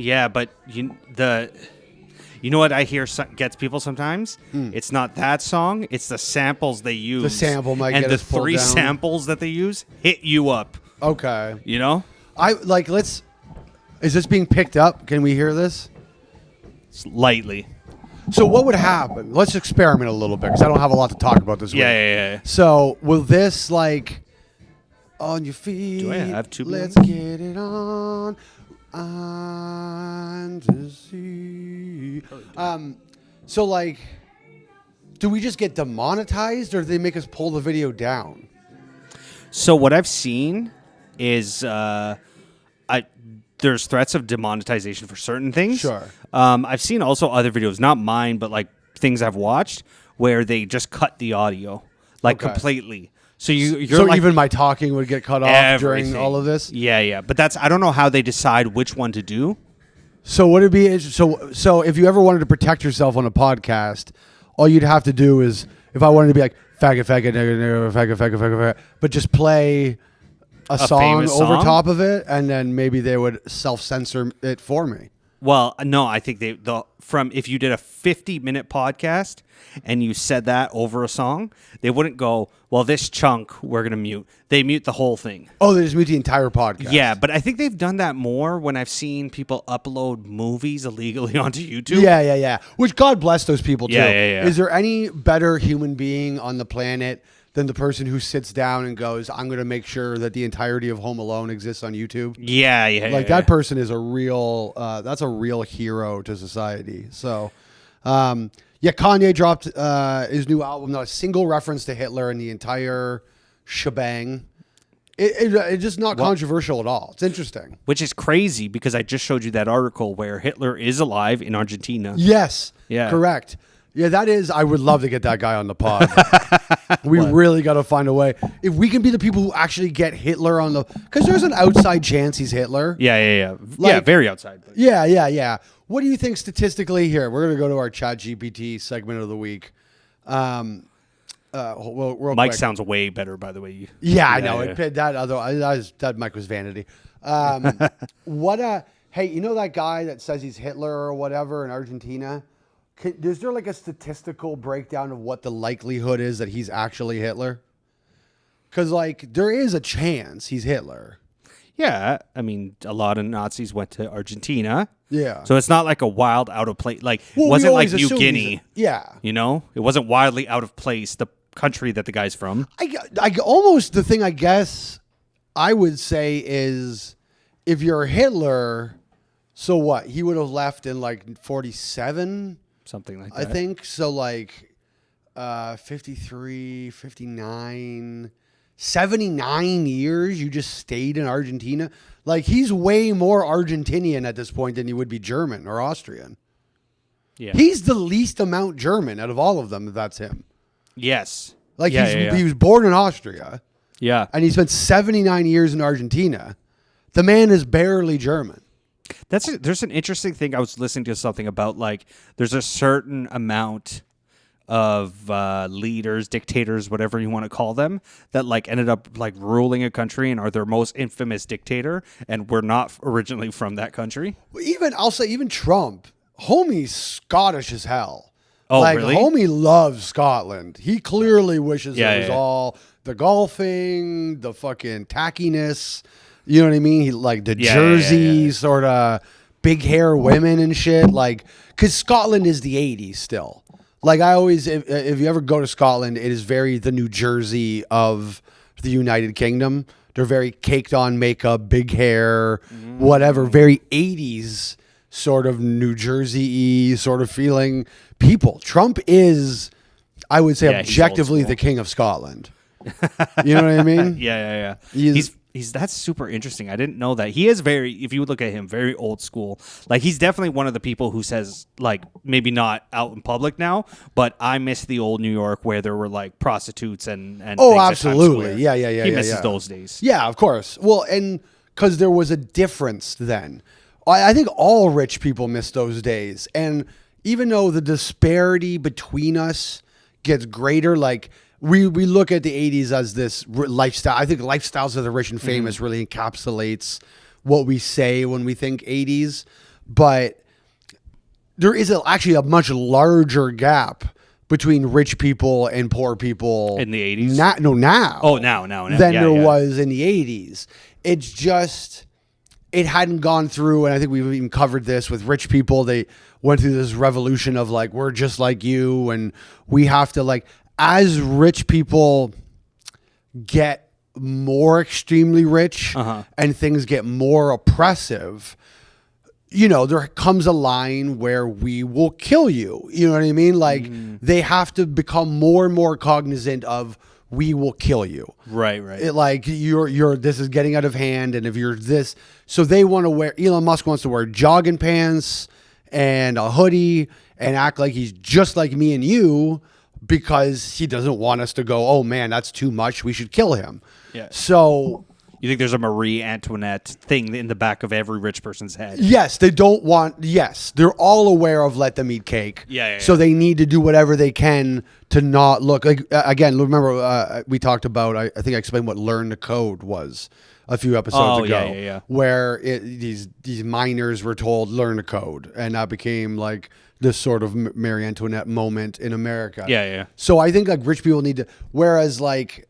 Yeah, but you know what I hear gets people sometimes? It's not that song. It's the samples they use. The sample might and get the us pulled 3 down. samples that they use hit you up. Okay. You know? Is this being picked up? Can we hear this? Lightly. So what would happen? Let's experiment a little bit because I don't have a lot to talk about this week. Yeah. So will this on your feet? Do I have to? Let's get it on to see. So do we just get demonetized or do they make us pull the video down? So what I've seen is there's threats of demonetization for certain things. Sure. I've seen also other videos, not mine, but like things I've watched where they just cut the audio completely. So you're like, even my talking would get cut off during all of this? Yeah. But I don't know how they decide which one to do. So would it be so if you ever wanted to protect yourself on a podcast, all you'd have to do is if I wanted to be like faggot, nigger, faggot, but just play a song over top of it, and then maybe they would self-censor it for me. Well, no, I think if you did a 50-minute podcast and you said that over a song, they wouldn't go, well, this chunk we're going to mute. They mute the whole thing. Oh, they just mute the entire podcast. Yeah, but I think they've done that more when I've seen people upload movies illegally onto YouTube. Yeah. Which God bless those people too. Yeah. Is there any better human being on the planet than the person who sits down and goes, I'm going to make sure that the entirety of Home Alone exists on YouTube? Yeah. That person is a real, that's a real hero to society. So, Kanye dropped his new album, not a single reference to Hitler in the entire shebang. It's just not controversial at all. It's interesting. Which is crazy because I just showed you that article where Hitler is alive in Argentina. Yes. Yeah. Correct. Yeah, that is. I would love to get that guy on the pod. We really got to find a way. If we can be the people who actually get Hitler on the, because there's an outside chance he's Hitler. Yeah. Very outside. But. Yeah. What do you think statistically here? We're gonna go to our ChatGPT segment of the week. Real Mike quick. sounds way better, by the way. Yeah, I know. That mic was vanity. Hey, you know that guy that says he's Hitler or whatever in Argentina? Is there a statistical breakdown of what the likelihood is that he's actually Hitler? Because there is a chance he's Hitler. Yeah, I mean, a lot of Nazis went to Argentina. Yeah. So it's not like a wild out of place. It wasn't like New Guinea. Yeah. You know, it wasn't wildly out of place. The country that the guy's from. I almost the thing I guess I would say is if you're Hitler, so what? He would have left in 47. Something like that. I think so. 53, 59, 79 years. You just stayed in Argentina. He's way more Argentinian at this point than he would be German or Austrian. Yeah. He's the least amount German out of all of them. If that's him. Yes. He was born in Austria. Yeah. And he spent 79 years in Argentina. The man is barely German. There's an interesting thing. I was listening to something about there's a certain amount of leaders, dictators, whatever you want to call them, that ended up ruling a country and are their most infamous dictator, and we're not originally from that country. I'll say Trump, homie's Scottish as hell. Oh, really? Homie loves Scotland. He clearly wishes it was yeah. all the golfing, the fucking tackiness. You know what I mean? He the Jersey sort of big hair women and shit. Because Scotland is the 80s still. I always, if you ever go to Scotland, it is very the New Jersey of the United Kingdom. They're very caked on makeup, big hair, whatever. Very 80s sort of New Jersey-y sort of feeling people. Trump is, I would say, objectively the king of Scotland. You know what I mean? Yeah. That's super interesting. I didn't know that. He is if you look at him, very old school. He's definitely one of the people who says, maybe not out in public now, but I miss the old New York where there were prostitutes and oh, absolutely. Yeah. He misses those days. Yeah, of course. Well, and because there was a difference then. I think all rich people miss those days. And even though the disparity between us gets greater, we look at the 80s as this lifestyle. I think Lifestyles of the Rich and Famous really encapsulates what we say when we think 80s. but there is actually a much larger gap between rich people and poor people in the 80s. Now. Oh, now. Than there was in the 80s. It's just, it hadn't gone through, and I think we've even covered this with rich people. They went through this revolution of like, we're just like you, and we have to like, as rich people get more extremely rich and things get more oppressive, you know, there comes a line where we will kill you. You know what I mean? Like they have to become more and more cognizant of, we will kill you. Right. Like you're this is getting out of hand, and if you're this, so they want to wear. Elon Musk wants to wear jogging pants and a hoodie and act like he's just like me and you, because he doesn't want us to go, oh man, that's too much, we should kill him. Yeah. So you think there's a Marie Antoinette thing in the back of every rich person's head? Yes, they don't want. Yes, they're all aware of let them eat cake. Yeah. So they need to do whatever they can to not look like. Again, remember we talked about. I think I explained what learn to code was a few episodes ago. Yeah. Where these miners were told learn to code, and that became like this sort of Marie Antoinette moment in America. Yeah. So I think like rich people need to. Whereas like,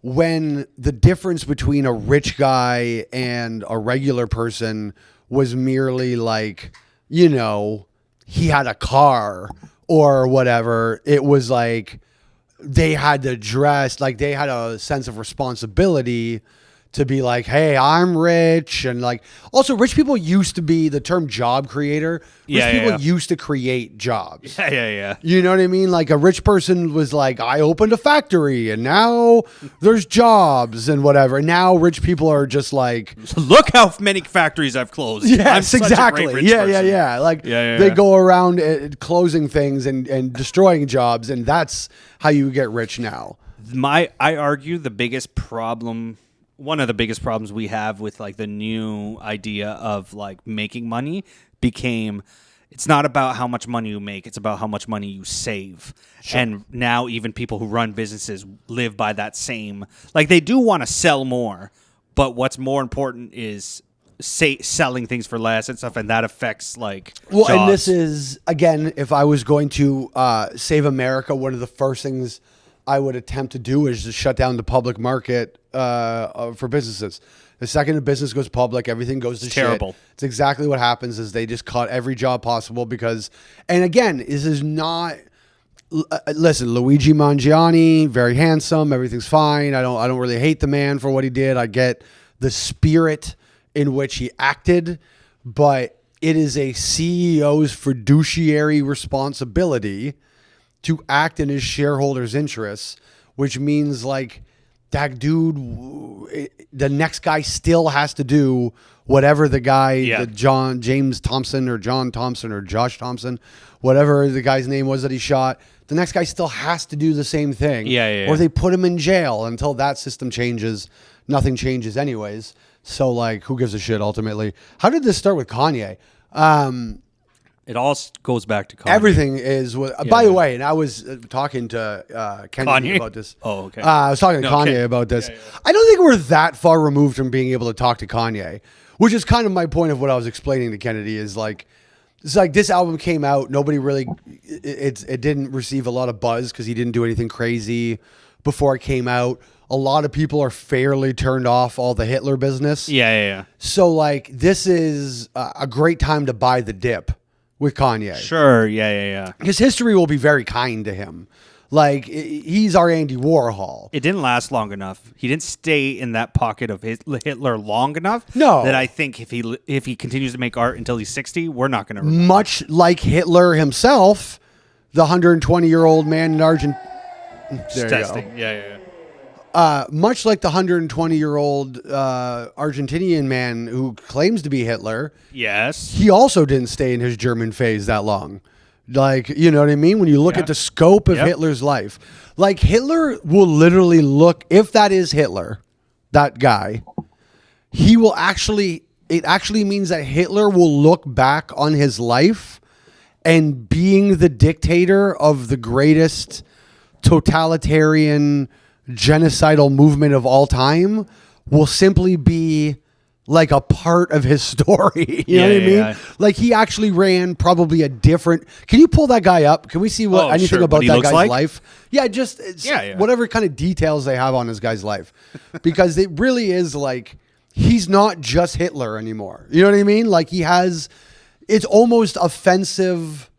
when the difference between a rich guy and a regular person was merely like, you know, he had a car or whatever, it was like they had to dress, like they had a sense of responsibility to be like, hey, I'm rich. And like, also rich people used to be the term job creator. Rich people used to create jobs. Yeah. You know what I mean? Like a rich person was like, I opened a factory and now there's jobs and whatever. Now rich people are just like, look how many factories I've closed. Yes, exactly. Yeah. Like they go around closing things and destroying jobs, and that's how you get rich now. I argue the biggest problem, one of the biggest problems we have with like the new idea of like making money became, it's not about how much money you make, it's about how much money you save. Sure. And now even people who run businesses live by that same, like they do want to sell more, but what's more important is selling things for less and stuff, and that affects like jobs. And this is, again, if I was going to save America, one of the first things I would attempt to do is just shut down the public market for businesses. The second a business goes public, everything goes to shit. Terrible. It's exactly what happens is they just cut every job possible because, and again, this is not, listen, Luigi Mangiani, very handsome, everything's fine. I don't really hate the man for what he did. I get the spirit in which he acted, but it is a CEO's fiduciary responsibility to act in his shareholders' interests, which means like that dude, the next guy still has to do whatever the guy, the James Thompson or John Thompson or Josh Thompson, whatever the guy's name was that he shot, the next guy still has to do the same thing. Or they put him in jail. Until that system changes, nothing changes anyways. So like, who gives a shit ultimately? How did this start with Kanye? It all goes back to Kanye. Everything is. By the way, and I was talking to Kennedy about this. Oh, okay. I was talking to Kanye about this. I don't think we're that far removed from being able to talk to Kanye, which is kind of my point of what I was explaining to Kennedy. Is like, it's like this album came out. Nobody really, it didn't receive a lot of buzz because he didn't do anything crazy before it came out. A lot of people are fairly turned off all the Hitler business. Yeah. So like, this is a great time to buy the dip with Kanye. Sure, yeah. Because history will be very kind to him. Like, he's our Andy Warhol. It didn't last long enough. He didn't stay in that pocket of Hitler long enough. No. That I think if he continues to make art until he's 60, we're not going to remember. Much like Hitler himself, the 120-year-old man in Argentina. Testing. Yeah. Much like the 120-year-old Argentinian man who claims to be Hitler. Yes. He also didn't stay in his German phase that long. Like, you know what I mean? When you look at the scope of Hitler's life. Like, Hitler will literally look, if that is Hitler, that guy, he will actually, it actually means that Hitler will look back on his life and being the dictator of the greatest totalitarian genocidal movement of all time will simply be like a part of his story. You know what I mean? Yeah. Like he actually ran probably a different. Can you pull that guy up? Can we see what anything sure. about What he that looks guy's like? life? Yeah, just whatever kind of details they have on this guy's life, because it really is like he's not just Hitler anymore. You know what I mean? Like he has. It's almost offensive.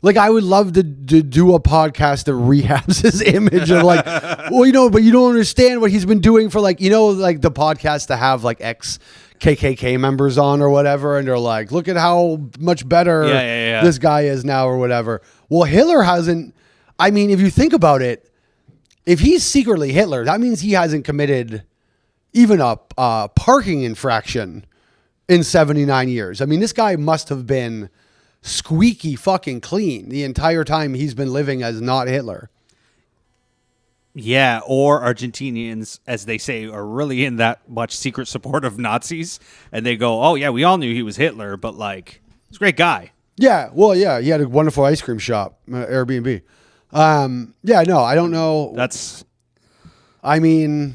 Like I would love to do a podcast that rehabs his image of like, well, you know, but you don't understand what he's been doing for like, you know, like the podcast to have like ex KKK members on or whatever. And they're like, look at how much better this guy is now or whatever. Well, Hitler hasn't, I mean, if you think about it, if he's secretly Hitler, that means he hasn't committed even a parking infraction in 79 years. I mean, this guy must have been squeaky fucking clean the entire time he's been living as not Hitler. Yeah, or Argentinians, as they say, are really in that much secret support of Nazis, and they go, "Oh yeah, we all knew he was Hitler, but like, he's a great guy." Yeah, well, yeah, he had a wonderful ice cream shop, Airbnb. Yeah, no, I don't know. I mean,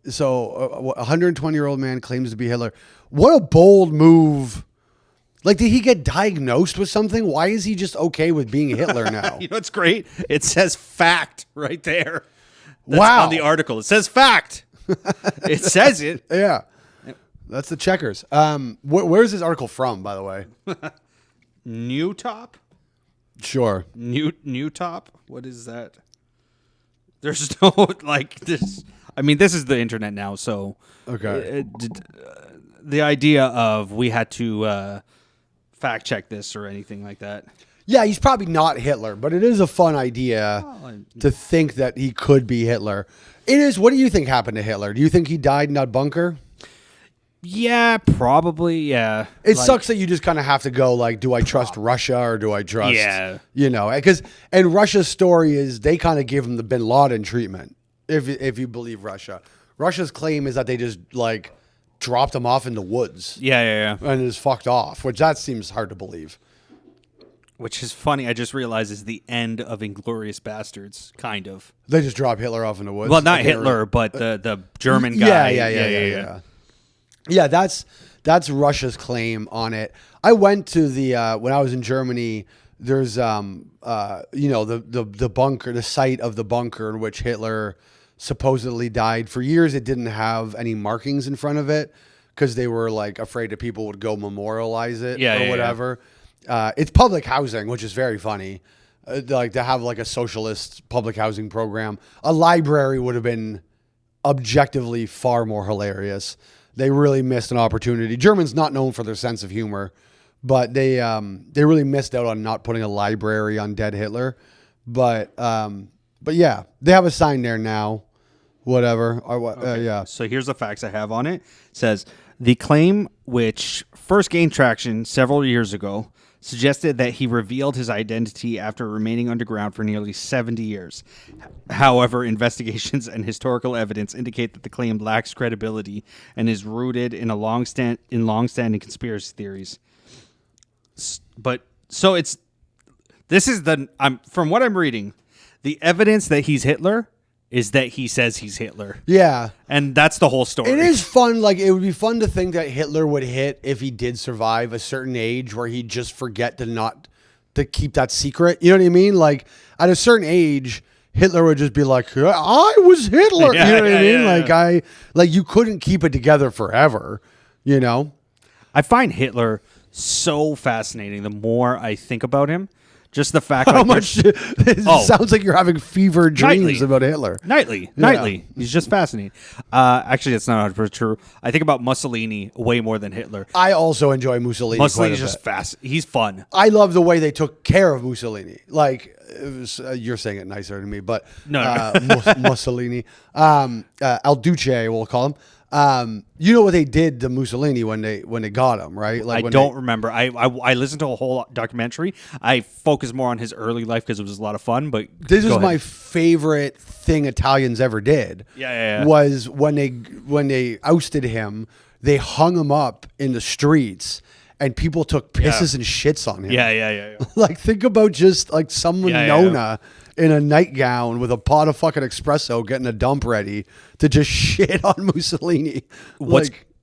so a 120-year-old man claims to be Hitler. What a bold move. Like, did he get diagnosed with something? Why is he just okay with being Hitler now? You know what's great? It says fact right there. That's wow. On the article. It says fact. It says it. Yeah. That's the checkers. Where's this article from, by the way? New Top? Sure. New Top? What is that? There's no, like, this. I mean, this is the internet now, so. Okay. The idea of we had to fact check this or anything like that. Yeah, he's probably not Hitler, but it is a fun idea to think that he could be Hitler. It is. What do you think happened to Hitler? Do you think he died in that bunker? Yeah, probably. Yeah. It sucks that you just kind of have to go like, do I trust Russia or do I trust, you know, and Russia's story is they kind of give him the Bin Laden treatment. If you believe Russia, Russia's claim is that they just like dropped him off in the woods. Yeah. And is fucked off, which that seems hard to believe. Which is funny. I just realized is the end of Inglourious Bastards, kind of. They just drop Hitler off in the woods. Well, not Hitler, but the German guy. Yeah. Yeah, that's Russia's claim on it. I went to the when I was in Germany. There's you know, the bunker, the site of the bunker in which Hitler supposedly died. For years, it didn't have any markings in front of it because they were like afraid that people would go memorialize it or whatever. It's public housing, which is very funny. Like to have like a socialist public housing program. A library would have been objectively far more hilarious. They really missed an opportunity. Germans not known for their sense of humor, but they really missed out on not putting a library on dead Hitler. But yeah, they have a sign there now. Whatever. Okay. Yeah. So here's the facts I have on it. It says the claim, which first gained traction several years ago, suggested that he revealed his identity after remaining underground for nearly 70 years. However, investigations and historical evidence indicate that the claim lacks credibility and is rooted in long-standing conspiracy theories. But so from what I'm reading, the evidence that he's Hitler is that he says he's Hitler. Yeah. And that's the whole story. It is fun. Like, it would be fun to think that Hitler would hit, if he did survive a certain age, where he'd just forget to keep that secret. You know what I mean? Like, at a certain age, Hitler would just be like, I was Hitler. Yeah, you know what I mean? Yeah. Like you couldn't keep it together forever, you know? I find Hitler so fascinating the more I think about him. Just the fact how much it sounds like you're having fever dreams about Hitler. Nightly. He's just fascinating. Actually, that's not 100% true. I think about Mussolini way more than Hitler. I also enjoy Mussolini. Mussolini's just fast. He's fun. I love the way they took care of Mussolini. Like, it was, you're saying it nicer to me, but no. Mussolini, Al Duce, we'll call him. You know what they did to Mussolini when they got him, right? Like I don't remember. I listened to a whole documentary. I focused more on his early life because it was a lot of fun. But this is my favorite thing Italians ever did. Yeah. Was when they ousted him, they hung him up in the streets, and people took pisses and shits on him. Yeah. Like, think about just like someone Nona in a nightgown with a pot of fucking espresso getting a dump ready to just shit on Mussolini.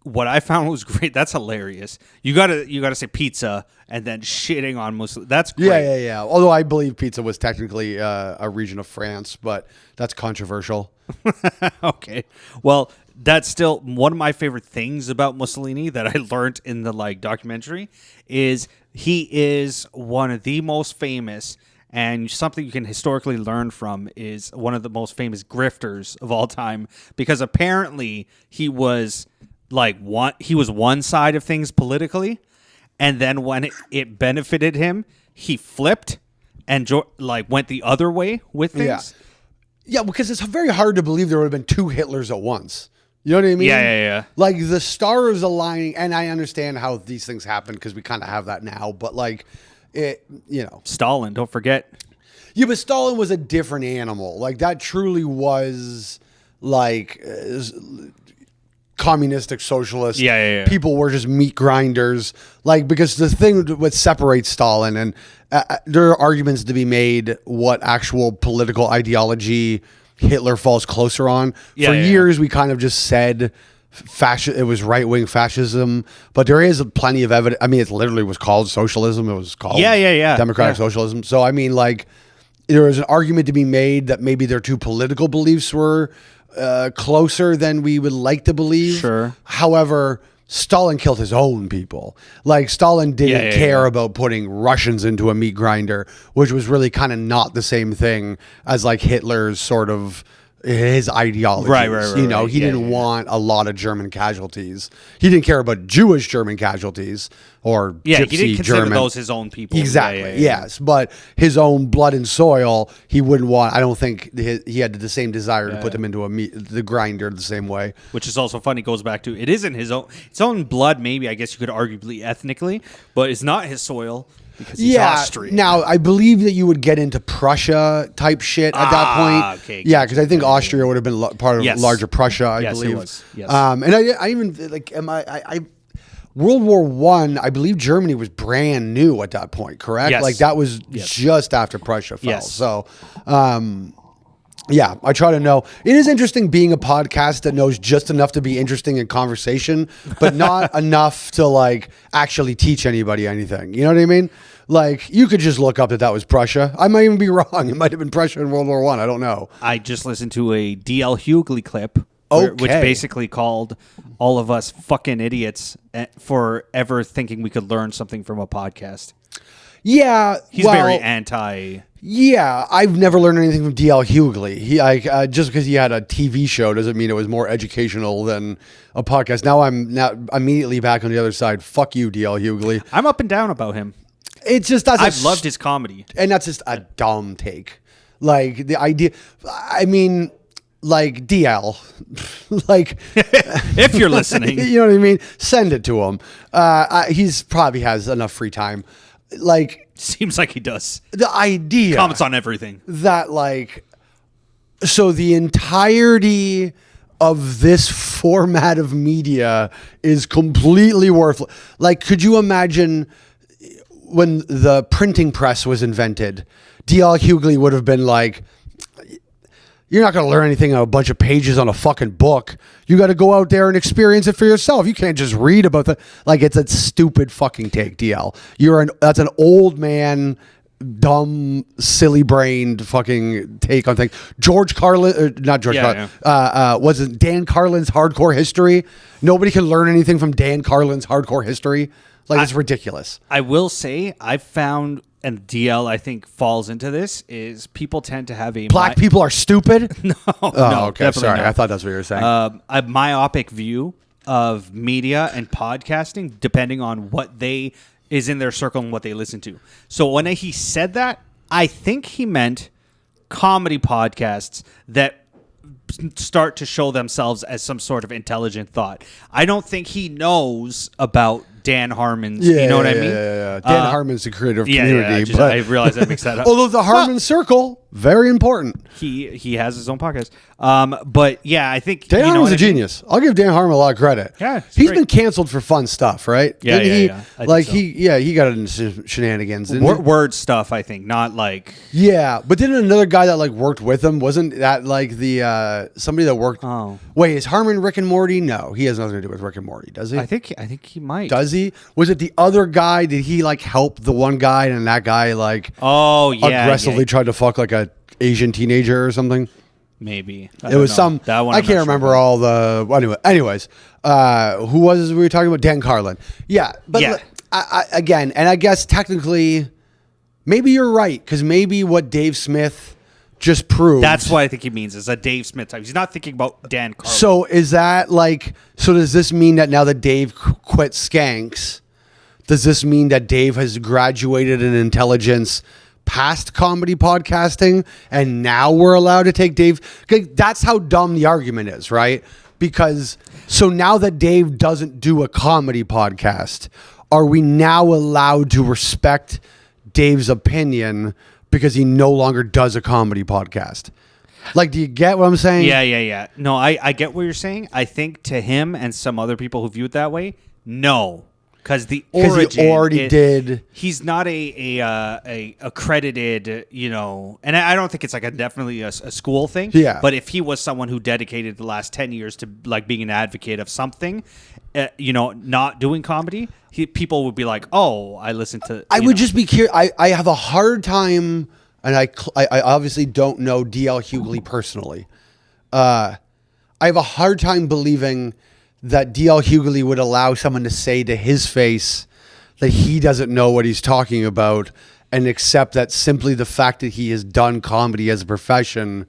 what I found was great. That's hilarious. You gotta say pizza and then shitting on Muslim. That's great. Yeah. Although I believe pizza was technically a region of France, but that's controversial. Okay. Well, that's still one of my favorite things about Mussolini that I learned in the documentary is he is one of the most famous, and something you can historically learn from is one of the most famous grifters of all time, because apparently he was one side of things politically, and then when it benefited him, he flipped and went the other way with things. Yeah, because it's very hard to believe there would have been two Hitlers at once. You know what I mean? Yeah. Like the stars aligning, and I understand how these things happen because we kind of have that now. But Stalin, don't forget. Yeah, but Stalin was a different animal. Like that truly was communistic socialist. Yeah. People were just meat grinders. Because the thing what separates Stalin, and there are arguments to be made what actual political ideology Hitler falls closer on. For years, we kind of just said it was right-wing fascism, but there is plenty of evidence. I mean, it literally was called socialism. It was called democratic socialism. So, I mean, there is an argument to be made that maybe their two political beliefs were closer than we would like to believe. Sure. However, Stalin killed his own people. Stalin didn't care about putting Russians into a meat grinder, which was really kind of not the same thing as Hitler's sort of his ideology. Right. He didn't want a lot of German casualties. He didn't care about Jewish German casualties or Gypsy he didn't consider German. those his own people. Exactly. Yes, but his own blood and soil, he wouldn't want. I don't think he had the same desire to put them into the grinder the same way. Which is also funny. Goes back to it isn't his own blood. Maybe I guess you could arguably ethnically, but it's not his soil. Because he's Austrian. Now, I believe that you would get into Prussia type shit at that point. Okay. Yeah, because I think Austria would have been part of larger Prussia, I believe. Yes, it was. Yes. And I even, World War I believe Germany was brand new at that point, correct? Yes. That was just after Prussia fell. Yes. So, yeah, I try to know. It is interesting being a podcast that knows just enough to be interesting in conversation, but not enough to actually teach anybody anything. You know what I mean? You could just look up that was Prussia. I might even be wrong. It might have been Prussia in World War I. I don't know. I just listened to a D.L. Hughley clip, which basically called all of us fucking idiots for ever thinking we could learn something from a podcast. Yeah, he's very anti. Yeah, I've never learned anything from D.L. Hughley. He just because he had a TV show doesn't mean it was more educational than a podcast. Now I'm immediately back on the other side. Fuck you, D.L. Hughley. I'm up and down about him. It's just I've loved his comedy, and that's just a dumb take. The idea. I mean, DL, if you're listening, you know what I mean. Send it to him. He's probably has enough free time. Seems like he does. The idea comments on everything that so the entirety of this format of media is completely worthless. Could you imagine when the printing press was invented, D.L. Hughley would have been you're not going to learn anything on a bunch of pages on a fucking book. You got to go out there and experience it for yourself. You can't just read about it's a stupid fucking take, DL. That's an old man, dumb, silly brained fucking take on things. George Carlin, not George Carlin, was it Dan Carlin's Hardcore History? Nobody can learn anything from Dan Carlin's Hardcore History. It's ridiculous. I will say I've found, and DL I think falls into this, is people tend to have black people are stupid. No, okay, sorry. I thought that's what you were saying. A myopic view of media and podcasting, depending on what is in their circle and what they listen to. So when he said that, I think he meant comedy podcasts that start to show themselves as some sort of intelligent thought. I don't think he knows about Dan Harmon's. You know what I mean? Yeah. Dan Harmon's the creator of Community. I realize I mixed that up. Although the Harmon Circle, very important. He has his own podcast. But yeah, I think Dan Harmon's a genius. I'll give Dan Harmon a lot of credit. Yeah, he's been canceled for fun stuff, right? Yeah, Didn't I Like think so. he got into shenanigans. Didn't he? Word stuff, I think, not like. Yeah, but didn't another guy that like worked with him, wasn't that like the somebody that worked? Oh, wait, is Harmon Rick and Morty? No, he has nothing to do with Rick and Morty, does he? I think he might. Does he? Was it the other guy? Did he like help the one guy and that guy like aggressively tried to fuck like a Asian teenager or something? Maybe it was some. That one I can't remember all the. Anyways, who was we were talking about? Dan Carlin. Yeah, but again, and I guess technically, maybe you're right because maybe what Dave Smith just proved. That's what I think he means is a Dave Smith type. He's not thinking about Dan Carlin. So is that like? So does this mean that now that Dave quit Skanks, does this mean that Dave has graduated in intelligence past comedy podcasting, and now we're allowed to take Dave? That's how dumb the argument is, right? Because so now that Dave doesn't do a comedy podcast, are we now allowed to respect Dave's opinion because he no longer does a comedy podcast? Like, do you get what I'm saying? Yeah. No, I get what you're saying. I think to him and some other people who view it that way, no. Because he already did. He's not a accredited, and I don't think it's like definitely a school thing. Yeah. But if he was someone who dedicated the last 10 years to like being an advocate of something, not doing comedy, people would be like, oh, I listen to. I would just be curious. I have a hard time, and I obviously don't know DL Hughley personally. I have a hard time believing that DL Hughley would allow someone to say to his face that he doesn't know what he's talking about and accept that simply the fact that he has done comedy as a profession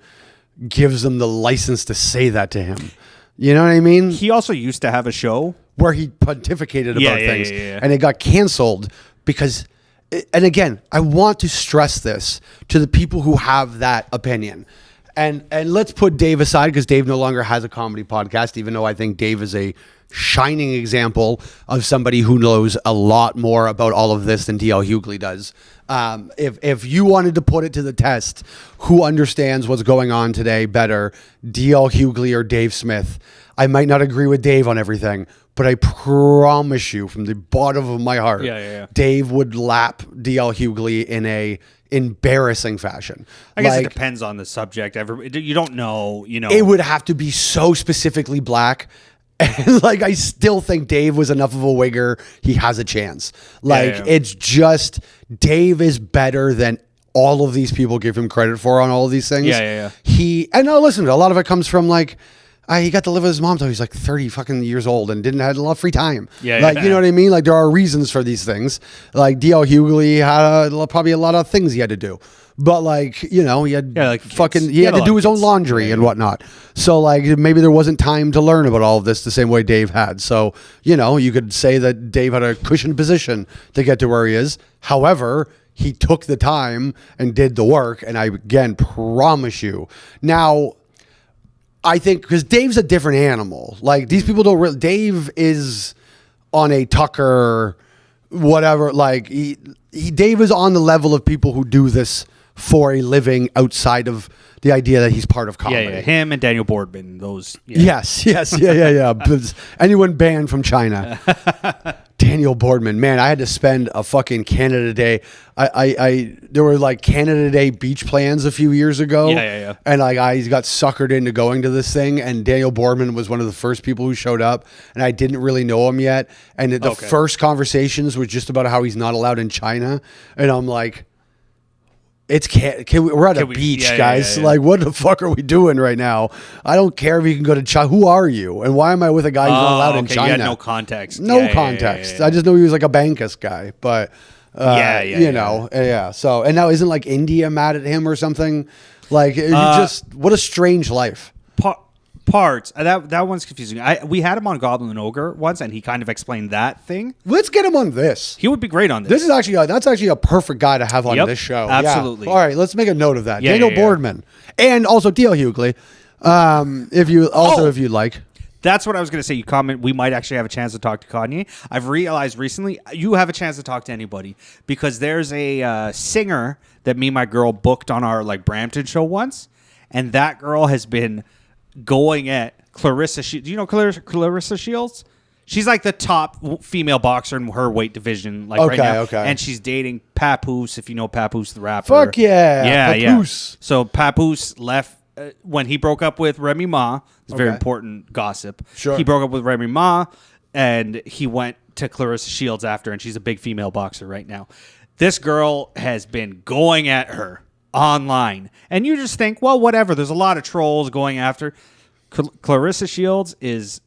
gives them the license to say that to him. You know what I mean? He also used to have a show where he pontificated about things and it got canceled because, and again, I want to stress this to the people who have that opinion. And let's put Dave aside because Dave no longer has a comedy podcast, even though I think Dave is a shining example of somebody who knows a lot more about all of this than DL Hughley does. If you wanted to put it to the test, who understands what's going on today better, DL Hughley or Dave Smith? I might not agree with Dave on everything, but I promise you from the bottom of my heart, Dave would lap DL Hughley in a embarrassing fashion. I guess it depends on the subject. You don't know, It would have to be so specifically black. And I still think Dave was enough of a wigger. He has a chance. It's just Dave is better than all of these people give him credit for on all of these things. And now listen, a lot of it comes from he got to live with his mom until he's 30 fucking years old and didn't have a lot of free time. You know what I mean? There are reasons for these things. DL Hughley had probably a lot of things he had to do. But he had he had to do his own laundry and whatnot. So maybe there wasn't time to learn about all of this the same way Dave had. So, you could say that Dave had a cushioned position to get to where he is. However, he took the time and did the work. And I, again, promise you. Now, I think because Dave's a different animal. These people don't really. Dave is on a Tucker, whatever. Dave is on the level of people who do this for a living outside of the idea that he's part of comedy. Yeah. Him and Daniel Boardman. Those. Yes. Anyone banned from China. Daniel Boardman, man, I had to spend a fucking Canada Day. There were Canada Day beach plans a few years ago. And I got suckered into going to this thing. And Daniel Boardman was one of the first people who showed up. And I didn't really know him yet. And the first conversations was just about how he's not allowed in China. And I'm like, we're at a beach, guys. What the fuck are we doing right now? I don't care if you can go to China. Who are you? And why am I with a guy who's not allowed in China? You had no context. No context. I just know he was a Bankus guy. But, So, and now isn't India mad at him or something? What a strange life. Parts that one's confusing. We had him on Goblin and Ogre once, and he kind of explained that thing. Let's get him on this. He would be great on this. This is that's actually a perfect guy to have on this show. Absolutely. Yeah. All right, let's make a note of that. Daniel Boardman and also DL Hughley. If you like That's what I was going to say. You comment, we might actually have a chance to talk to Kanye. I've realized recently you have a chance to talk to anybody because there's a singer that me and my girl booked on our like Brampton show once, and that girl has been going at Clarissa. Do you know Clarissa Shields? She's like the top female boxer in her weight division, like right now. Okay. And she's dating Papoose, if you know Papoose the rapper. Fuck yeah, Papoose. Yeah. So Papoose left when he broke up with Remy Ma. It's very important gossip. Sure. He broke up with Remy Ma, and he went to Clarissa Shields after, and she's a big female boxer right now. This girl has been going at her online, and you just think, well, whatever. There's a lot of trolls going after. Clarissa Shields is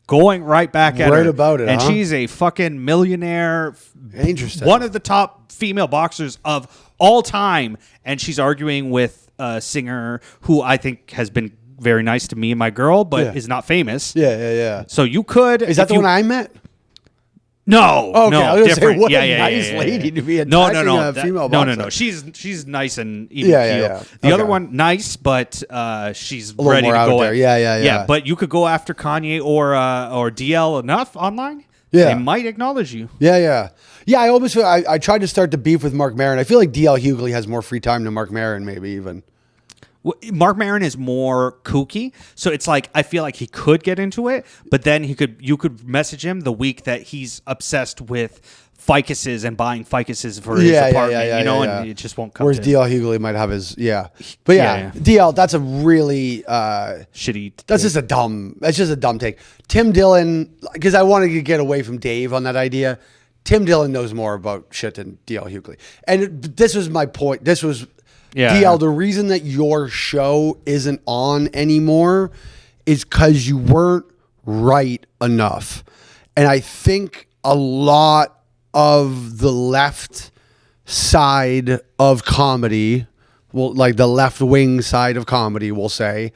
going right back at her. Right about it, and she's a fucking millionaire. Interesting. One of the top female boxers of all time, and she's arguing with a singer who I think has been very nice to me and my girl, but is not famous. Yeah. So you could. Is that the one I met? No. Okay, no, I was gonna different. say, what a nice lady to be attacking a female boxer. No. She's nice and even keel. The other one, nice, but she's ready to go there. Yeah. But you could go after Kanye or DL enough online. Yeah. They might acknowledge you. Yeah. I almost feel I tried to start the beef with Mark Maron. I feel like DL Hughley has more free time than Mark Maron, maybe even. Mark Maron is more kooky, so it's like I feel like he could get into it, but then you could message him the week that he's obsessed with ficuses and buying ficuses for his apartment, and it just won't come. Whereas DL Hughley might have his but DL, that's a really shitty. That's just a dumb. That's just a dumb take. Tim Dillon, because I wanted to get away from Dave on that idea. Tim Dillon knows more about shit than DL Hughley, and this was my point. This was. DL, the reason that your show isn't on anymore is because you weren't right enough. And I think a lot of the left side of comedy, like the left wing side of comedy, we'll say,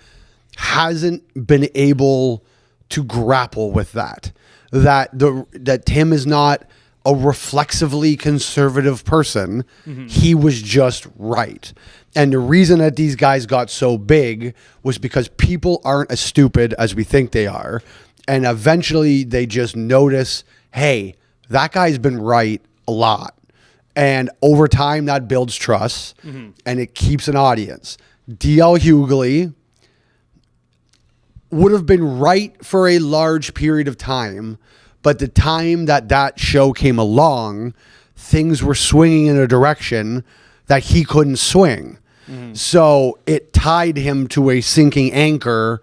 hasn't been able to grapple with that. That Tim is not a reflexively conservative person. Mm-hmm. He was just right. And the reason that these guys got so big was because people aren't as stupid as we think they are. And eventually they just notice, hey, that guy's been right a lot. And over time that builds trust and it keeps an audience. DL Hughley would have been right for a large period of time, but the time that show came along, things were swinging in a direction that he couldn't swing. Mm-hmm. So it tied him to a sinking anchor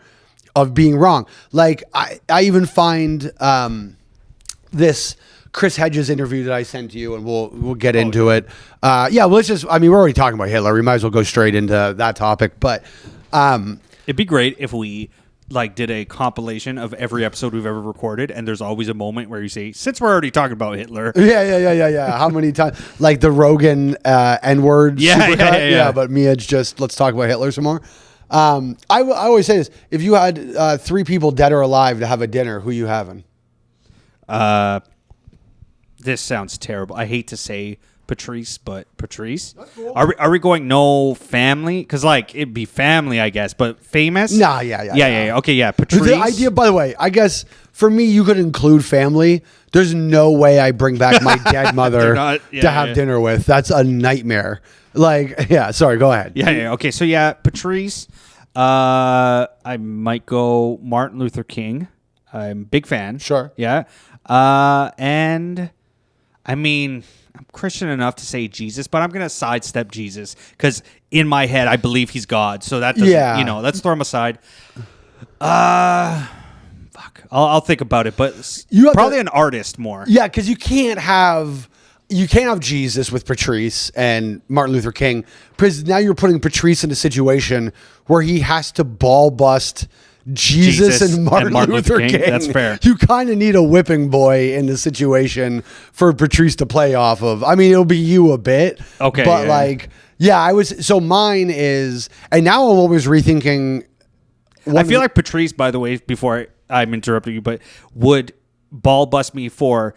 of being wrong. Like I even find this Chris Hedges interview that I sent to you, and we'll get into it. Let's just. I mean, we're already talking about Hitler. We might as well go straight into that topic. But it'd be great if we did a compilation of every episode we've ever recorded, and there's always a moment where you say, since we're already talking about Hitler. Yeah. How many times? Like the Rogan N-word supercut? Yeah, but Mia's just, let's talk about Hitler some more. I always say this. If you had 3 people dead or alive to have a dinner, who you having? This sounds terrible. I hate to say Patrice, but Patrice. That's cool. Are we going no family? Because it'd be family, I guess, but famous. Nah, yeah. Okay, yeah. Patrice. The idea, by the way, I guess for me, you could include family. There's no way I bring back my dead mother to have dinner with. That's a nightmare. Sorry, go ahead. Yeah. Okay, so Patrice. I might go Martin Luther King. I'm a big fan. Sure. Yeah. And I mean, I'm Christian enough to say Jesus, but I'm going to sidestep Jesus because in my head, I believe he's God. So that doesn't, let's throw him aside. Fuck. I'll think about it, but probably an artist more. Yeah, because you can't have Jesus with Patrice and Martin Luther King because now you're putting Patrice in a situation where he has to ball bust Jesus and Martin Luther King. That's fair. You kind of need a whipping boy in the situation for Patrice to play off of. I mean, it'll be you a bit. Okay. But so mine is, and now I'm always rethinking. I feel like Patrice, by the way, before I'm interrupting you, but would ball bust me for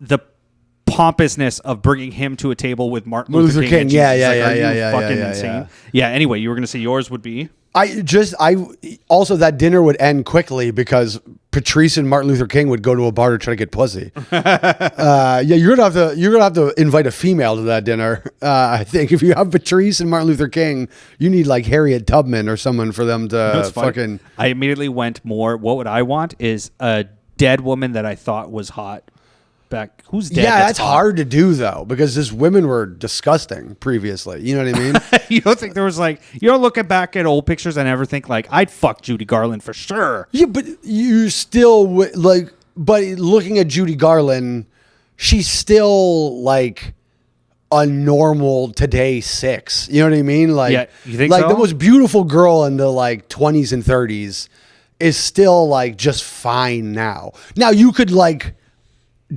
the pompousness of bringing him to a table with Martin Luther King. Yeah. Fucking insane. Yeah. Anyway, you were going to say yours would be. Also that dinner would end quickly because Patrice and Martin Luther King would go to a bar to try to get pussy. Yeah, you're gonna have to invite a female to that dinner. I think if you have Patrice and Martin Luther King, you need like Harriet Tubman or someone for them to fucking. I immediately went more. What would I want is a dead woman that I thought was hot. Back, who's dead? Yeah, that's hard to do though because these women were disgusting previously. You know what I mean? You don't think there was like you don't look back at old pictures and ever think like I'd fuck Judy Garland for sure. Yeah, but you still like. But looking at Judy Garland, she's still like a normal today 6. You know what I mean? Like, yeah, you think like so? The most beautiful girl in the like 20s and 30s is still like just fine now. Now you could like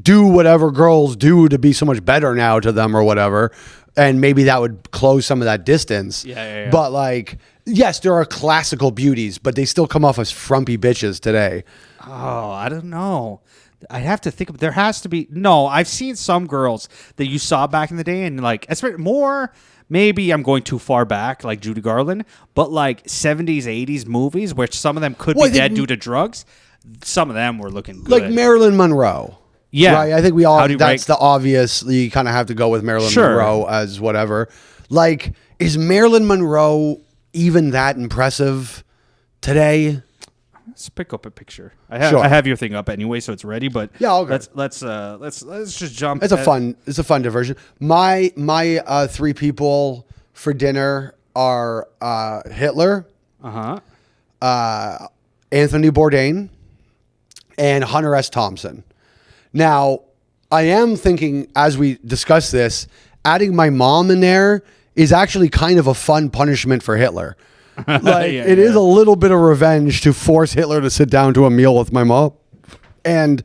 do whatever girls do to be so much better now to them or whatever. And maybe that would close some of that distance. Yeah. But like, yes, there are classical beauties, but they still come off as frumpy bitches today. Oh, I don't know. I'd have to think. There has to be. No, I've seen some girls that you saw back in the day, and like, more. Maybe I'm going too far back, like Judy Garland, but like 70s, 80s movies, where some of them could be dead due to drugs. Some of them were looking good. Like Marilyn Monroe. Yeah. Right? I think we all, that's the obvious, you kind of have to go with Marilyn Monroe as whatever. Like, is Marilyn Monroe even that impressive today? Let's pick up a picture. I have your thing up anyway, so it's ready. But yeah, okay. let's just jump. It's a fun diversion. My 3 people for dinner are Hitler, Anthony Bourdain, and Hunter S. Thompson. Now, I am thinking as we discuss this, adding my mom in there is actually kind of a fun punishment for Hitler. Like it is a little bit of revenge to force Hitler to sit down to a meal with my mom. And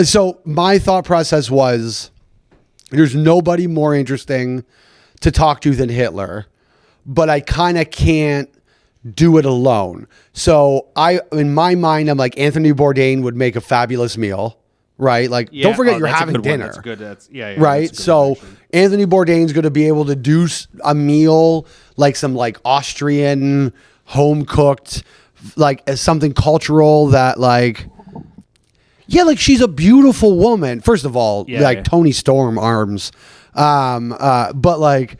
so my thought process was there's nobody more interesting to talk to than Hitler, but I kind of can't do it alone. So in my mind, I'm like Anthony Bourdain would make a fabulous meal. Right? Like, don't forget you're having dinner. That's good. Right? So Anthony Bourdain's going to be able to do a meal, like some like Austrian home cooked, like as something cultural that like, yeah, like she's a beautiful woman. First of all, Tony Storm arms. But like,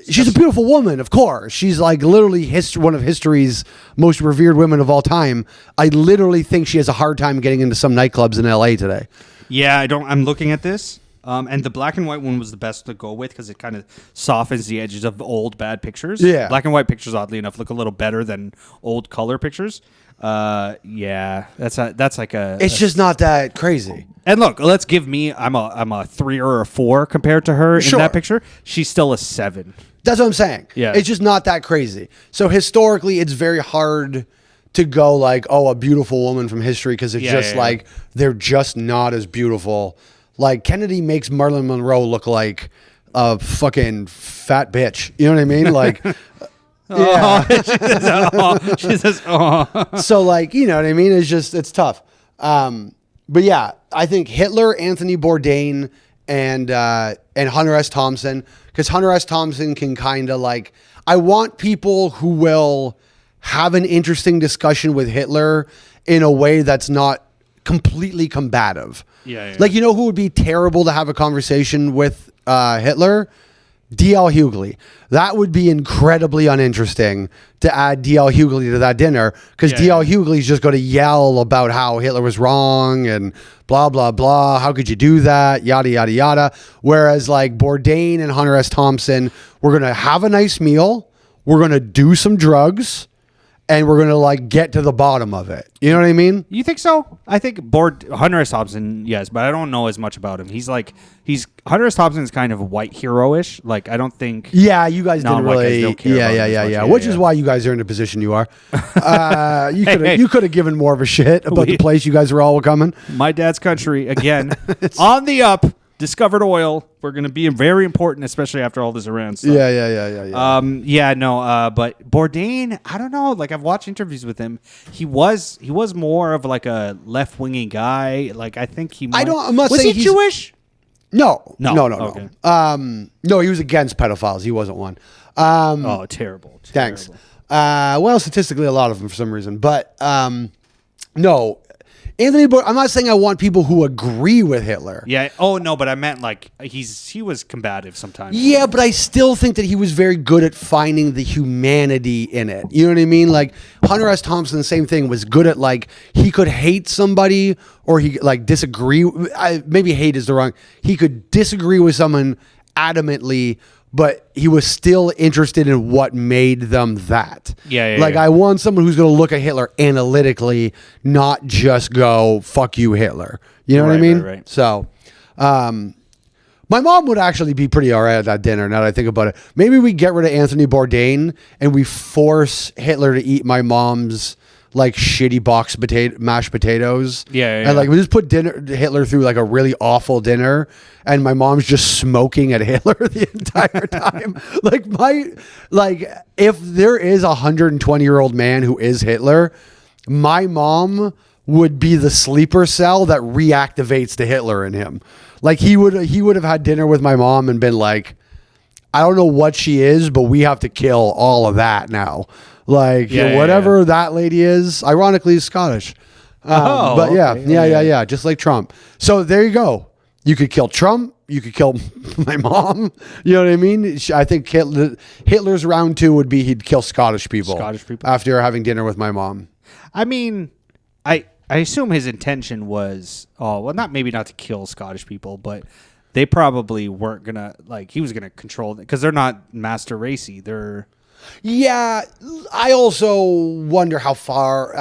she's a beautiful woman, of course. She's like literally one of history's most revered women of all time. I literally think she has a hard time getting into some nightclubs in LA today. Yeah, I'm looking at this. And the black and white one was the best to go with because it kind of softens the edges of old bad pictures. Yeah. Black and white pictures, oddly enough, look a little better than old color pictures. Yeah, that's like a. It's just not that crazy. And look, let's give me. I'm a 3 or a 4 compared to her in that picture. She's still a 7. That's what I'm saying. Yeah, it's just not that crazy. So historically, it's very hard to go like, oh, a beautiful woman from history because it's like they're just not as beautiful. Like Kennedy makes Marilyn Monroe look like a fucking fat bitch. You know what I mean? Like. Yeah. She says, oh. So like, you know what I mean? It's tough. But yeah, I think Hitler, Anthony Bourdain, and Hunter S. Thompson, because Hunter S. Thompson can kind of like, I want people who will have an interesting discussion with Hitler in a way that's not completely combative. Yeah. Like, you know who would be terrible to have a conversation with Hitler? D.L. Hughley. That would be incredibly uninteresting to add D.L. Hughley to that dinner because D.L. Hughley's just going to yell about how Hitler was wrong and blah, blah, blah. How could you do that? Yada, yada, yada. Whereas like Bourdain and Hunter S. Thompson, we're going to have a nice meal. We're going to do some drugs. And we're going to like get to the bottom of it. You know what I mean? You think so? I think Hunter S. Thompson, yes, but I don't know as much about him. Hunter S. Thompson's kind of white hero-ish. Like, I don't think. Yeah, you guys didn't really. Yeah. Which is why you guys are in the position you are. You could have given more of a shit about the place you guys were all coming. My dad's country again on the up. Discovered oil. We're going to be very important, especially after all this Iran stuff. Yeah. But Bourdain, I don't know. Like I've watched interviews with him. He was more of like a left winging guy. Like I think he. I'm not was saying he Jewish? No. Okay. No, he was against pedophiles. He wasn't one. Terrible. Thanks. Well, statistically, a lot of them for some reason, but no. Anthony Bourdain, I'm not saying I want people who agree with Hitler. Yeah. Oh no, but I meant like he was combative sometimes. Yeah, but I still think that he was very good at finding the humanity in it. You know what I mean? Like Hunter S. Thompson, the same thing, was good at like he could hate somebody or he like disagree. Maybe hate is the wrong. He could disagree with someone adamantly, but he was still interested in what made them that. Yeah. Like I want someone who's going to look at Hitler analytically, not just go "fuck you, Hitler." You know what I mean? Right. So, my mom would actually be pretty all right at that dinner. Now that I think about it, maybe we get rid of Anthony Bourdain and we force Hitler to eat my mom's like shitty box mashed potatoes. Yeah. And like we just put Hitler through like a really awful dinner, and my mom's just smoking at Hitler the entire time. like if there is a 120-year-old man who is Hitler, my mom would be the sleeper cell that reactivates the Hitler in him. Like he would have had dinner with my mom and been like, I don't know what she is, but we have to kill all of that now. Like whatever that lady is, ironically is Scottish. But yeah, just like Trump. So there you go. You could kill Trump. You could kill my mom. You know what I mean? I think Hitler's round 2 would be he'd kill Scottish people. After having dinner with my mom. I mean, I assume his intention was, not to kill Scottish people, but they probably weren't gonna he was gonna control it because they're not master racy. They're Yeah, I also wonder how far.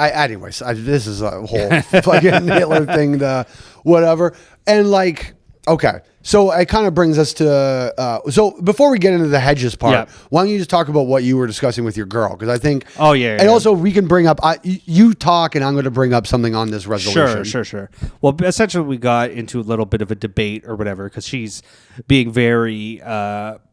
This is a whole fucking Hitler thing, whatever. And okay, so it kind of brings us to. So before we get into the hedges part, why don't you just talk about what you were discussing with your girl? Because I think. Oh yeah. And also we can bring up. You talk, and I'm going to bring up something on this resolution. Sure. Well, essentially, we got into a little bit of a debate or whatever because she's being very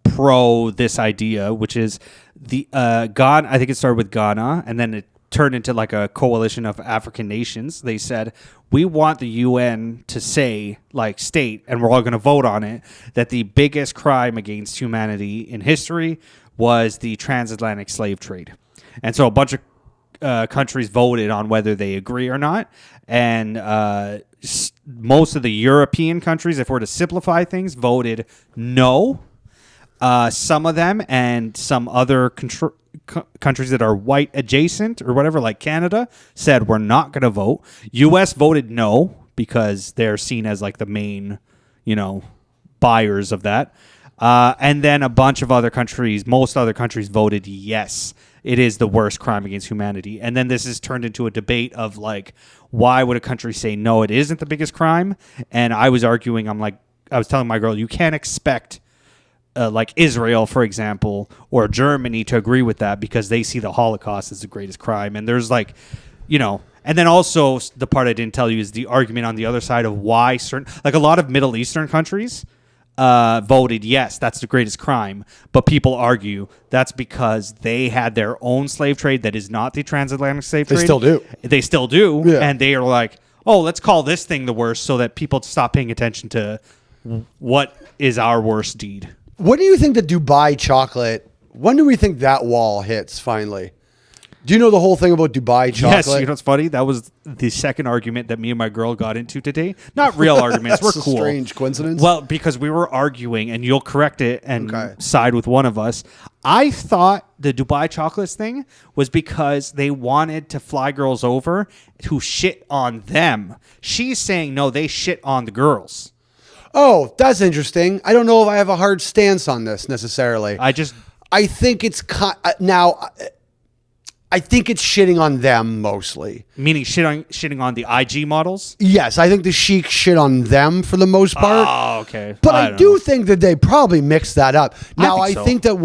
pro this idea, which is the Ghana. I think it started with Ghana, and then it turned into like a coalition of African nations. They said, we want the UN to say, state, and we're all going to vote on it, that the biggest crime against humanity in history was the transatlantic slave trade. And so a bunch of countries voted on whether they agree or not. And most of the European countries, if we're to simplify things, voted no. Some of them and some other countries that are white adjacent or whatever, like Canada, said we're not going to vote. U.S. voted no because they're seen as the main, buyers of that. And then a bunch of other countries, most other countries voted yes. It is the worst crime against humanity. And then this is turned into a debate of why would a country say no, it isn't the biggest crime? And I was arguing, I was telling my girl, you can't expect Israel, for example, or Germany to agree with that because they see the Holocaust as the greatest crime. And there's and then also the part I didn't tell you is the argument on the other side of why certain, a lot of Middle Eastern countries voted yes, that's the greatest crime. But people argue that's because they had their own slave trade that is not the transatlantic slave trade. They still do. Yeah. And they are like, oh, let's call this thing the worst so that people stop paying attention to what is our worst deed. What do you think the Dubai chocolate, when do we think that wall hits finally? Do you know the whole thing about Dubai chocolate? Yes, what's funny? That was the second argument that me and my girl got into today. Not real arguments, we're cool. A strange coincidence. Well, because we were arguing, and you'll correct it and side with one of us. I thought the Dubai chocolates thing was because they wanted to fly girls over who shit on them. She's saying, no, they shit on the girls. Oh, that's interesting. I don't know if I have a hard stance on this necessarily. I think it's now. I think it's shitting on them mostly. Meaning shitting on the IG models? Yes, I think the Sheik shit on them for the most part. Oh, okay. But I do think that they probably mixed that up. Now, I think that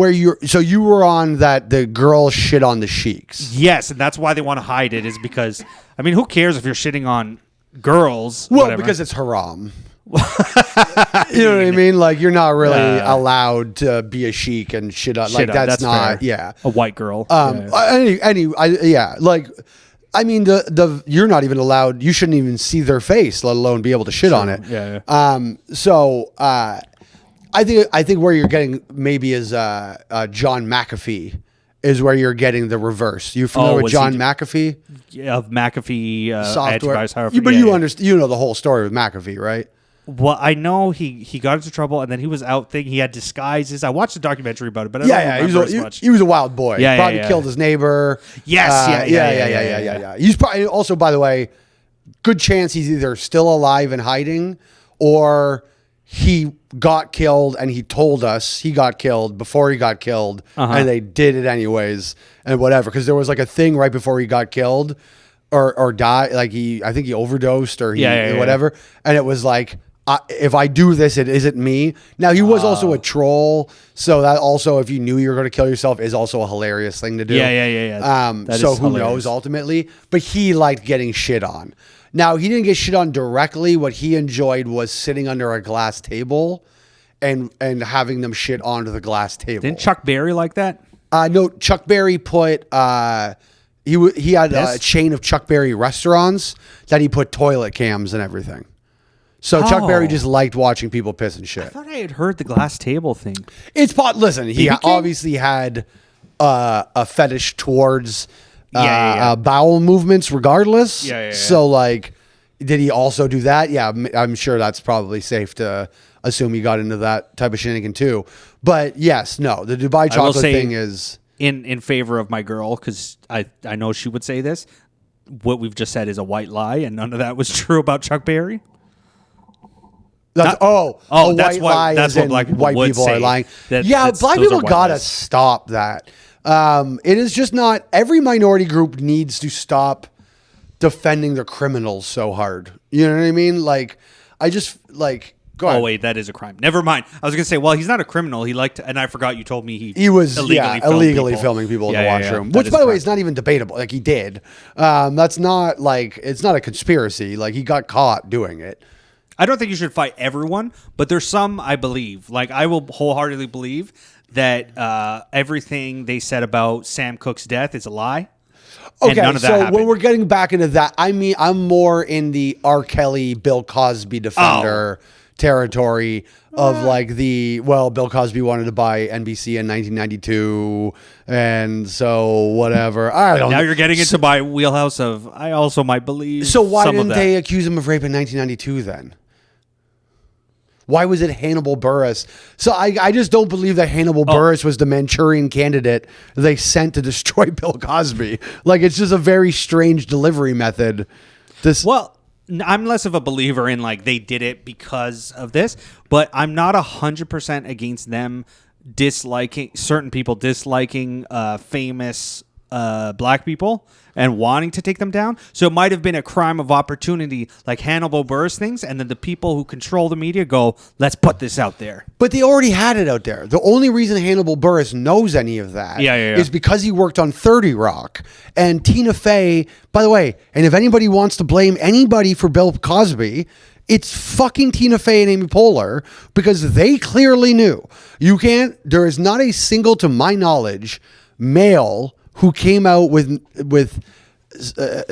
you were on that the girls shit on the Sheiks. Yes, and that's why they want to hide it is because, who cares if you're shitting on girls? Well, because it's haram. You know what I mean? You're not really allowed to be a sheik and shit on. That's not fair. A white girl. You're not even allowed. You shouldn't even see their face, let alone be able to shit on it. Yeah. I think where you're getting maybe is John McAfee is where you're getting the reverse. You familiar with was John he- McAfee? Yeah, of McAfee Software. antivirus. However, But yeah, you yeah. understand. You know the whole story with McAfee, right? Well, I know he got into trouble and then he was out thinking he had disguises. I watched a documentary about it, but I don't remember as much. He was a wild boy. Yeah, yeah, Probably yeah. killed his neighbor. Yes, Yeah. He's probably also, by the way, good chance he's either still alive and hiding, or he got killed and he told us he got killed before he got killed, and they did it anyways and whatever. Because there was like a thing right before he got killed or died. Like I think he overdosed or whatever, and it was like, if I do this, it isn't me. Now, he was also a troll, so that also, if you knew you were going to kill yourself, is also a hilarious thing to do. Yeah. That So is who hilarious. knows ultimately? But he liked getting shit on. Now, he didn't get shit on directly. What he enjoyed was sitting under a glass table and having them shit onto the glass table. Didn't Chuck Berry like that? No, Chuck Berry put... he had a Piss? chain of Chuck Berry restaurants that he put toilet cams and everything. So Chuck Oh. Berry just liked watching people piss and I shit. thought I had heard the glass table thing. It's listen, he BB King? obviously had a fetish towards Yeah. bowel movements regardless. Yeah. So like, did he also do that? Yeah, I'm sure that's probably safe to assume he got into that type of shenanigan too. But yes, no, the Dubai I will chocolate say thing is... in favor of my girl, because I know she would say this. What we've just said is a white lie, and none of that was true about Chuck Berry. That's, Not- oh, oh, a that's white what- lie that's as what in black people white would people are say, lying. that- Yeah, that's- black those are people white gotta lies. stop that. It is just not, every minority group needs to stop defending the criminals so hard. You know what I mean? Like, I just like, go ahead. Oh wait, that is a crime. Never mind. I was gonna say, well, he's not a criminal. He liked, and I forgot you told me He was illegally filming people in the Yeah. washroom, That which, is by the way, crime. is not even debatable. Like, he did. That's not like, it's not a conspiracy. Like, he got caught doing it. I don't think you should fight everyone, but there's some I believe. Like I will wholeheartedly believe that everything they said about Sam Cooke's death is a lie. And Okay, none of that so happened. when we're getting back into that, I mean, I'm more in the R. Kelly, Bill Cosby defender territory of like Bill Cosby wanted to buy NBC in 1992, and so whatever. I don't Now know. you're getting into my wheelhouse of I also might believe. So why some of didn't that. they accuse him of rape in 1992 then? Why was it Hannibal Buress? So I just don't believe that Hannibal Buress was the Manchurian candidate they sent to destroy Bill Cosby. Like, it's just a very strange delivery method. Well, I'm less of a believer in like they did it because of this, but I'm not 100% against them disliking certain people disliking famous black people and wanting to take them down. So it might have been a crime of opportunity, like Hannibal Buress things, and then the people who control the media go, "Let's put this out there." But they already had it out there. The only reason Hannibal Buress knows any of that is because he worked on 30 Rock. And Tina Fey, by the way, and if anybody wants to blame anybody for Bill Cosby, it's fucking Tina Fey and Amy Poehler, because they clearly knew. There is not a single, to my knowledge, male who came out with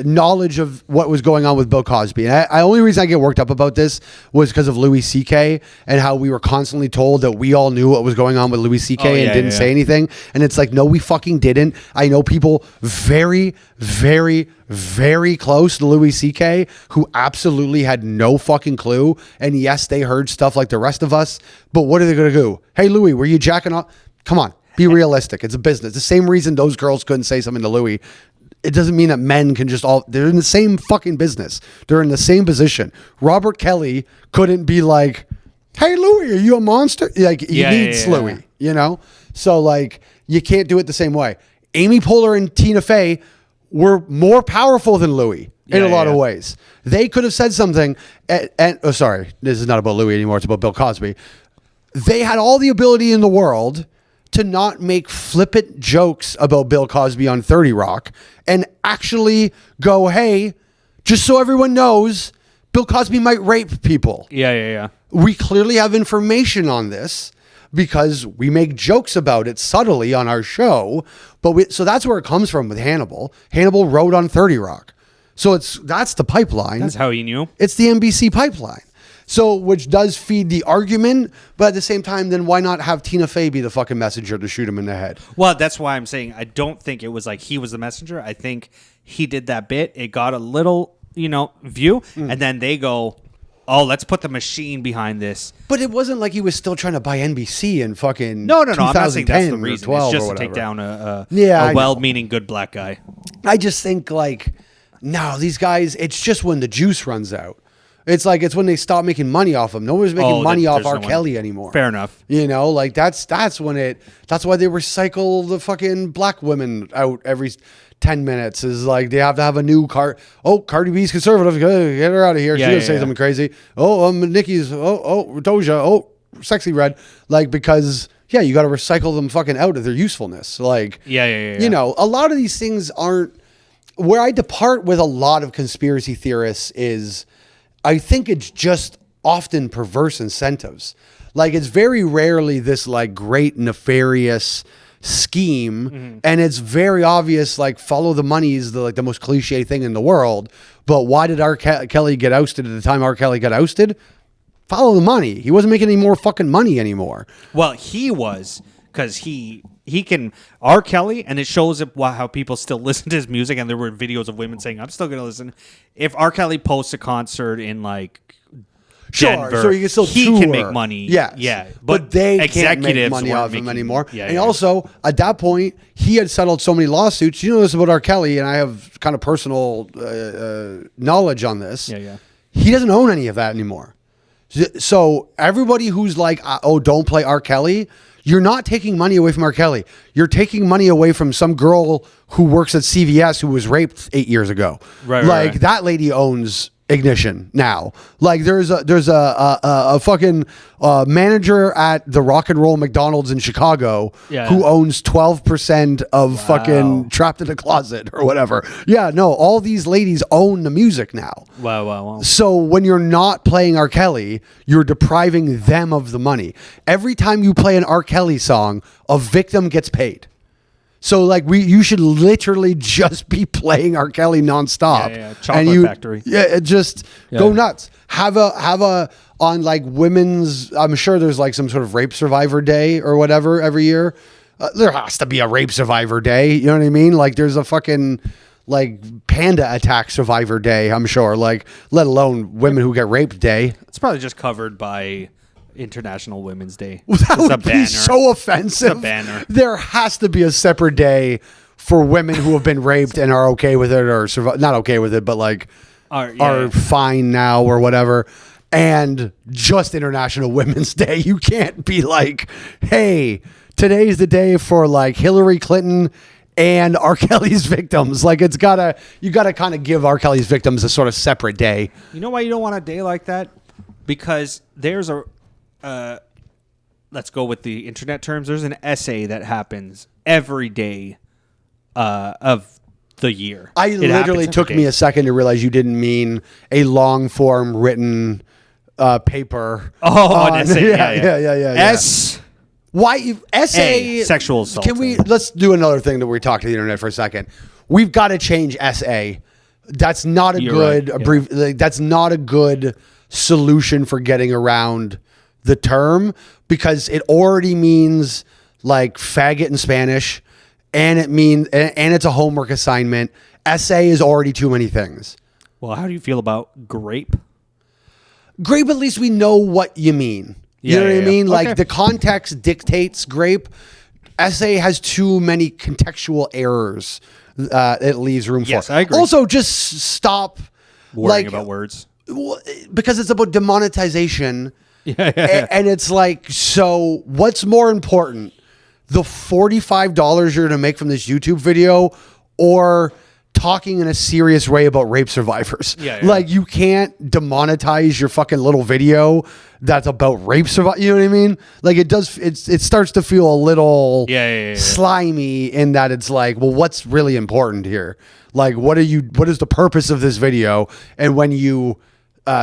knowledge of what was going on with Bill Cosby. And I only reason I get worked up about this was because of Louis C.K. and how we were constantly told that we all knew what was going on with Louis C.K. and didn't say anything. And it's like, no, we fucking didn't. I know people very, very, very close to Louis C.K. who absolutely had no fucking clue. And yes, they heard stuff like the rest of us, but what are they going to do? Hey, Louis, were you jacking off? Come on. Be realistic. It's a business. The same reason those girls couldn't say something to Louis. It doesn't mean that men can just they're in the same fucking business. They're in the same position. Robert Kelly couldn't be like, "Hey, Louis, are you a monster?" Like, he needs Louis, you know? So like, you can't do it the same way. Amy Poehler and Tina Fey were more powerful than Louis in a lot of ways. They could have said something sorry, this is not about Louis anymore. It's about Bill Cosby. They had all the ability in the world to not make flippant jokes about Bill Cosby on 30 Rock and actually go, hey, just so everyone knows, Bill Cosby might rape people. Yeah. We clearly have information on this because we make jokes about it subtly on our show. So that's where it comes from with Hannibal. Hannibal wrote on 30 Rock. So that's the pipeline. That's how he knew. It's the NBC pipeline. So, which does feed the argument, but at the same time, then why not have Tina Fey be the fucking messenger to shoot him in the head? Well, that's why I'm saying I don't think it was like he was the messenger. I think he did that bit. It got a little, view, and then they go, oh, let's put the machine behind this. But it wasn't like he was still trying to buy NBC in fucking No. I'm not saying that's the reason. It's just to whatever. take down a well-meaning good black guy. I just think like, no, these guys, it's just when the juice runs out. It's like it's when they stop making money off him. Nobody's making money off R. Kelly anymore. Fair enough. Like that's when that's why they recycle the fucking black women out every 10 minutes. Is like they have to have a new car. Oh, Cardi B's conservative. Get her out of here. She's gonna say something crazy. Oh, Nicki's. Oh, Doja. Oh, Sexy Red. Like because you got to recycle them fucking out of their usefulness. Like a lot of these things aren't. Where I depart with a lot of conspiracy theorists is. I think it's just often perverse incentives. Like it's very rarely this like great nefarious scheme, and it's very obvious. Like follow the money is the most cliche thing in the world. But why did R. Kelly get ousted at the time R. Kelly got ousted? Follow the money. He wasn't making any more fucking money anymore. Well, he was because he can R. Kelly, and it shows up how people still listen to his music. And there were videos of women saying, "I'm still going to listen." If R. Kelly posts a concert in like Denver, so he can still can make money. Yeah. But they can't make money off him anymore. Also, at that point, he had settled so many lawsuits. You know this about R. Kelly, and I have kind of personal knowledge on this. He doesn't own any of that anymore. So everybody who's like, "Oh, don't play R. Kelly." You're not taking money away from R. Kelly. You're taking money away from some girl who works at CVS who was raped 8 years ago. Right. That lady owns Ignition now. Like there's a fucking manager at the Rock and Roll McDonald's in Chicago who owns 12% of fucking Trapped in a Closet or whatever. Yeah, no, all these ladies own the music now. Wow. So when you're not playing R. Kelly, you're depriving them of the money. Every time you play an R. Kelly song, a victim gets paid. So like you should literally just be playing R. Kelly nonstop. Chocolate Factory. Go nuts. Have a on like women's. I'm sure there's like some sort of rape survivor day or whatever every year. There has to be a rape survivor day. You know what I mean? Like there's a fucking like panda attack survivor day. I'm sure. Like let alone women who get raped day. It's probably just covered by International Women's Day. That would be so offensive. It's a banner. There has to be a separate day for women who have been raped and are okay with it or not okay with it, but like are fine now or whatever. And just International Women's Day. You can't be like, hey, today's the day for like Hillary Clinton and R. Kelly's victims. Like you gotta kind of give R. Kelly's victims a sort of separate day. You know why you don't want a day like that? Because there's let's go with the internet terms. There's an essay that happens every day of the year. It literally took me a second to realize you didn't mean a long form written paper. Oh, an essay. Yeah. Why essay? Sexual assault. Let's do another thing that we talked to the internet for a second. We've got to change SA. That's not a good that's not a good solution for getting around the term because it already means like faggot in Spanish and it's a homework assignment. Essay is already too many things. Well, how do you feel about grape? Grape, at least we know what you mean. You know what I mean? Like the context dictates grape. Essay has too many contextual errors. It leaves room for. Yes, I agree. Also, just stop worrying about words because it's about demonetization. And it's like, so what's more important, the $45 you're going to make from this YouTube video or talking in a serious way about rape survivors? Like you can't demonetize your fucking little video that's about rape survivors. You know what I mean? Like it starts to feel a little slimy in that it's like, well, what's really important here? Like, what is the purpose of this video? And when you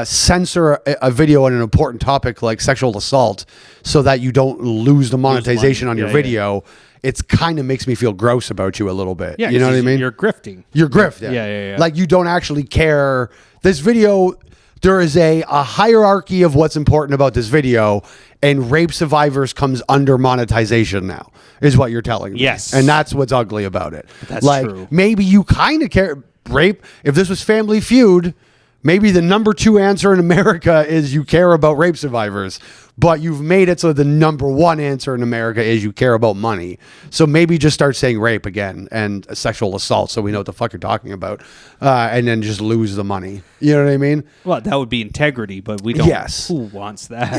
censor a video on an important topic like sexual assault so that you don't lose the monetization on your video, it's kind of makes me feel gross about you a little bit. You know what I mean? You're grifting. You're grifting. Yeah. Like you don't actually care. This video there is a hierarchy of what's important about this video, and rape survivors comes under monetization now, is what you're telling me. Yes. And that's what's ugly about it. That's like, true. Maybe you kind of care. Rape, if this was Family Feud, maybe the number 2 answer in America is you care about rape survivors, but you've made it so the number 1 answer in America is you care about money. So maybe just start saying rape again and sexual assault so we know what the fuck you're talking about, and then just lose the money. You know what I mean? Well, that would be integrity, but we don't. Yes. Who wants that?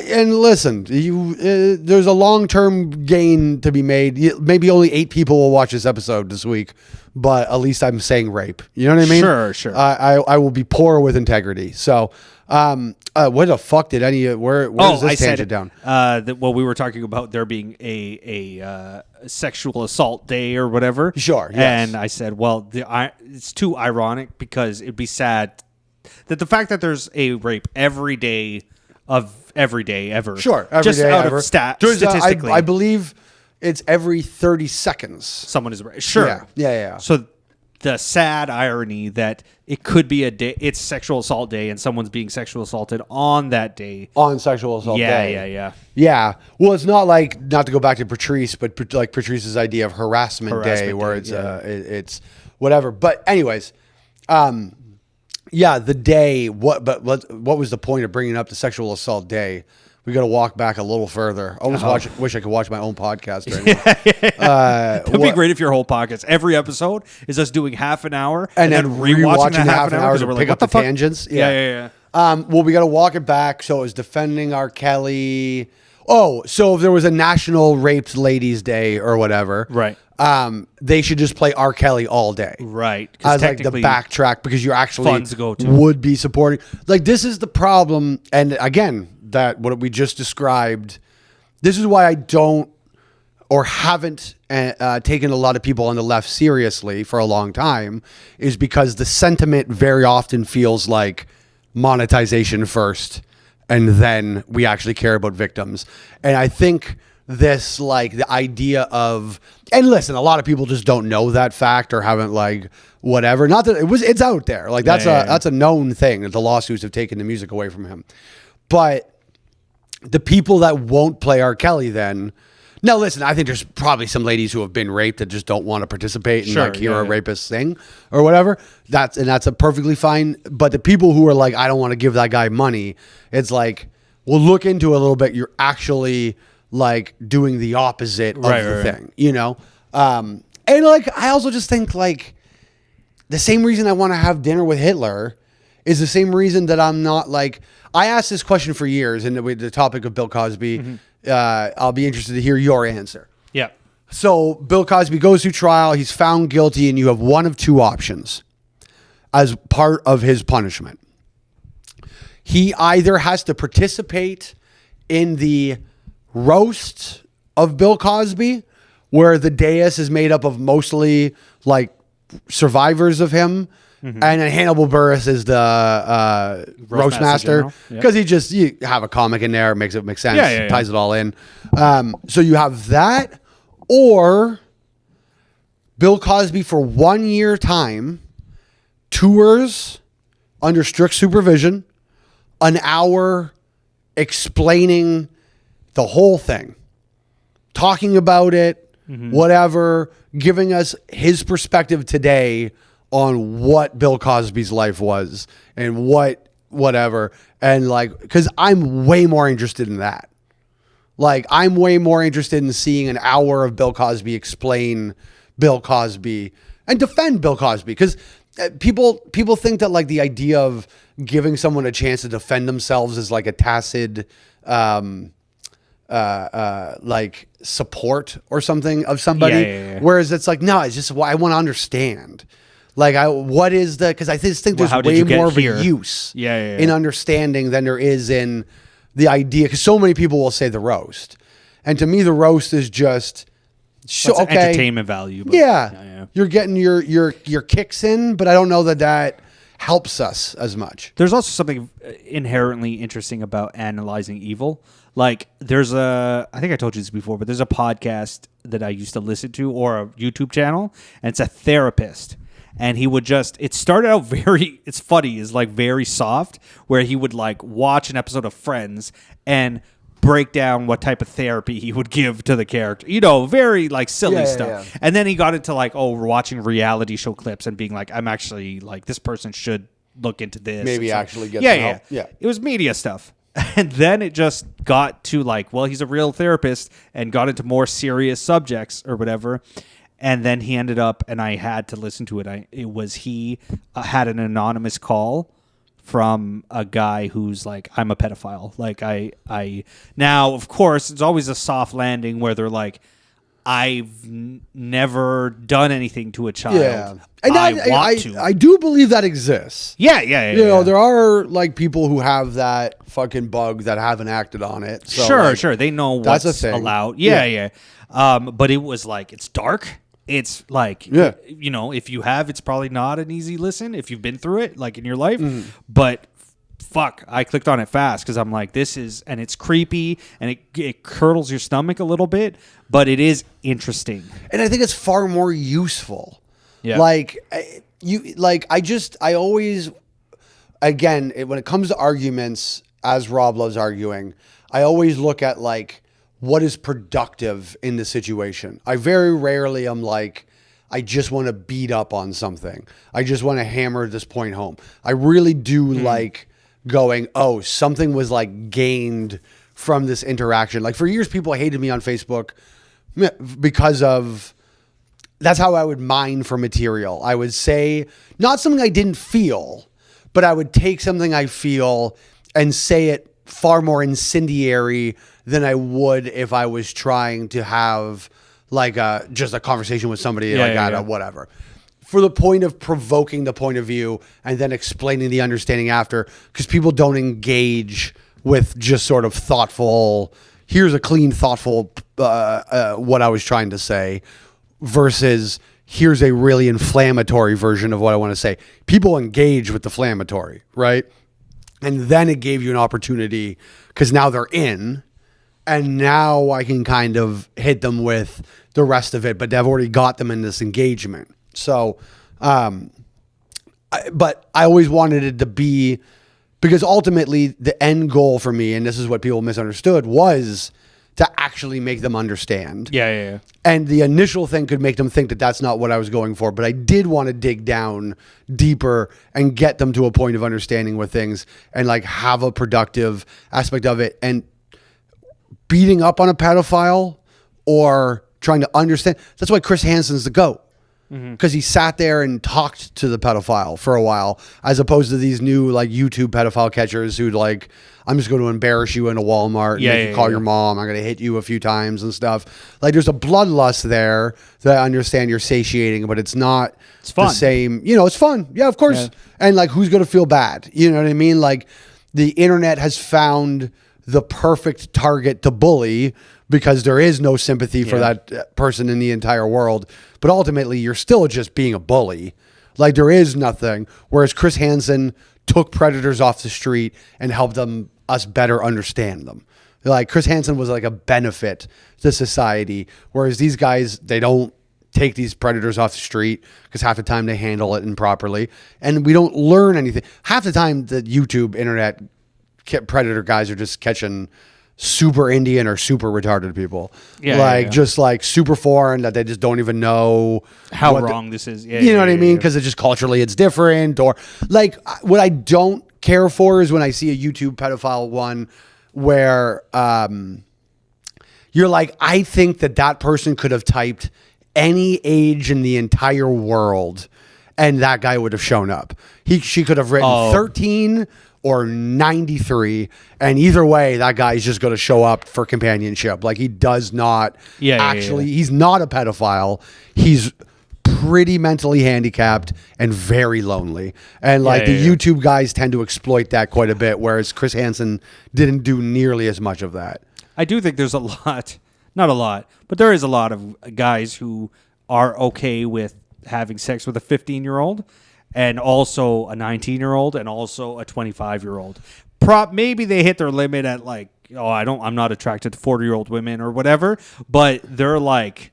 And listen, there's a long-term gain to be made. Maybe only 8 people will watch this episode this week, but at least I'm saying rape. You know what I mean? Sure. I will be poor with integrity. So, what the fuck did where is this tangent down? Well, we were talking about there being a sexual assault day or whatever. Sure, yes. And I said, well, it's too ironic because it'd be sad that the fact that there's a rape every day ever. Sure, every just day out ever. of statistically. I believe it's every 30 seconds. Someone is raped. Sure. Yeah. So the sad irony that it could be a day, it's sexual assault day, and someone's being sexual assaulted on that day. On sexual assault day. Yeah. Well, it's not like, not to go back to Patrice, but like Patrice's idea of harassment day, where it's it's whatever. But anyways, the day. What was the point of bringing up the sexual assault day? We got to walk back a little further. I almost wish I could watch my own podcast right now. That'd be great if your whole podcast, every episode, is us doing half an hour and then rewatching the half an hour to pick up the fuck? tangents. Yeah. Well, we got to walk it back. So it was defending R. Kelly. Oh, so if there was a National Raped Ladies Day or whatever, Right. They should just play R. Kelly all day. Right. As like the backtrack, because you actually funds go to. would be supporting. Like, this is the problem. And again, that what we just described, this is why I don't or haven't taken a lot of people on the left seriously for a long time, is because the sentiment very often feels like monetization first, and then we actually care about victims. And I think this, like, the idea of, and listen, a lot of people just don't know that fact or haven't, like, whatever. Not that it's out there. Like, that's a known thing that the lawsuits have taken the music away from him. But the people that won't play R. Kelly then, now listen, I think there's probably some ladies who have been raped that just don't want to participate and hear a rapist sing or whatever. That's a perfectly fine. But the people who are like, I don't want to give that guy money, it's like, well, look into it a little bit. You're actually like doing the opposite of the thing, you know? And like, I also just think like the same reason I want to have dinner with Hitler is the same reason that I'm not like, I asked this question for years, and the topic of Bill Cosby, I'll be interested to hear your answer. Yeah. So Bill Cosby goes through trial. He's found guilty, and you have one of 2 options as part of his punishment. He either has to participate in the roast of Bill Cosby, where the dais is made up of mostly like survivors of him, and then Hannibal Buress is the roast master, because you have a comic in there, makes sense, ties it all in. So you have that, or Bill Cosby for 1 year time tours under strict supervision, an hour explaining the whole thing, talking about it, whatever, giving us his perspective today on what Bill Cosby's life was and whatever. And like, because I'm way more interested in that. Like, I'm way more interested in seeing an hour of Bill Cosby explain Bill Cosby and defend Bill Cosby. Because people think that like the idea of giving someone a chance to defend themselves is like a tacit, like support or something of somebody. Whereas it's like, no, it's just I want to understand. Like, what is because I just think there's way more of a use in understanding than there is in the idea. Because so many people will say the roast. And to me, the roast is just entertainment value. But you're getting your kicks in, but I don't know that helps us as much. There's also something inherently interesting about analyzing evil. Like, I think I told you this before, but there's a podcast that I used to listen to, or a YouTube channel, and it's a therapist. and he would just, it started out very, it's funny, is like very soft, where he would like watch an episode of Friends and break down what type of therapy he would give to the character, very like silly stuff. And then he got into like, we're watching reality show clips and being like, I'm actually like, this person should look into this. Maybe actually get some help. Yeah. It was media stuff. And then it just got to like, well, he's a real therapist, and got into more serious subjects or whatever. And then he ended up, and I had to listen to it. He had an anonymous call from a guy who's like, I'm a pedophile. Like now, of course, it's always a soft landing where they're like, I've never done anything to a child. Yeah. And I do believe that exists. Yeah. There are like people who have that fucking bug that haven't acted on it. So, sure. They know what's allowed. Yeah. But it was like, it's dark. It's like, if you have, it's probably not an easy listen if you've been through it, like in your life. Mm-hmm. But fuck, I clicked on it fast because I'm like, and it's creepy, and it curdles your stomach a little bit, but it is interesting. And I think it's far more useful. Yeah. I always, again, when it comes to arguments, as Rob loves arguing, I always look at like, what is productive in the situation. I very rarely am like, I just want to beat up on something. I just want to hammer this point home. I really do like going, something was like gained from this interaction. Like for years, people hated me on Facebook because of, that's how I would mine for material. I would say not something I didn't feel, but I would take something I feel and say it far more incendiary than I would if I was trying to have like just a conversation with somebody whatever. For the point of provoking the point of view and then explaining the understanding after, because people don't engage with just sort of thoughtful, here's a clean, thoughtful, what I was trying to say, versus here's a really inflammatory version of what I want to say. People engage with the inflammatory, right? And then it gave you an opportunity because now they're in, and now I can kind of hit them with the rest of it, but I've already got them in this engagement. So, but I always wanted it to be, because ultimately the end goal for me, and this is what people misunderstood, was to actually make them understand. Yeah. And the initial thing could make them think that that's not what I was going for, but I did want to dig down deeper and get them to a point of understanding with things and like have a productive aspect of it. And beating up on a pedophile or trying to understand, that's why Chris Hansen's the GOAT. Because he sat there and talked to the pedophile for a while, as opposed to these new like YouTube pedophile catchers who like, I'm just going to embarrass you in a Walmart and make you call your mom. I'm going to hit you a few times and stuff. Like there's a bloodlust there that I understand you're satiating, but it's not the same. It's fun. Yeah, of course. Yeah. And like, who's going to feel bad? You know what I mean? Like the internet has found the perfect target to bully because there is no sympathy for that person in the entire world. But ultimately, you're still just being a bully. Like, there is nothing. Whereas Chris Hansen took predators off the street and helped us better understand them. Like, Chris Hansen was like a benefit to society. Whereas these guys, they don't take these predators off the street because half the time they handle it improperly. And we don't learn anything. Half the time, the YouTube, internet predator guys are just catching super Indian or super retarded people. Just like super foreign that they just don't even know how wrong this is. You know what I mean? Because it's just culturally it's different. Or like what I don't care for is when I see a YouTube pedophile one where you're like, I think that person could have typed any age in the entire world and that guy would have shown up. She could have written 13 or 93, and either way, that guy's just going to show up for companionship. Like, he does not he's not a pedophile. He's pretty mentally handicapped and very lonely. And like the YouTube guys tend to exploit that quite a bit, whereas Chris Hansen didn't do nearly as much of that. I do think there's not a lot, but there is a lot of guys who are okay with having sex with a 15-year-old. And also a 19-year-old and also a 25-year-old. Maybe they hit their limit at like, I'm not attracted to 40-year-old women or whatever, but they're like,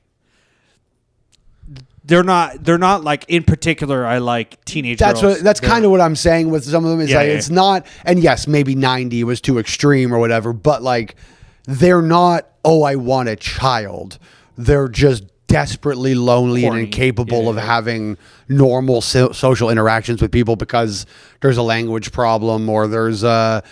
they're not like in particular. I like teenage girls. That's kind of what I'm saying with some of them. Is Yeah, like yeah. it's not, and yes, maybe 90 was too extreme or whatever, but like they're not. Oh, I want a child. They're just desperately lonely Horny. and incapable Yeah, of yeah. having normal social interactions with people because there's a language problem or there's a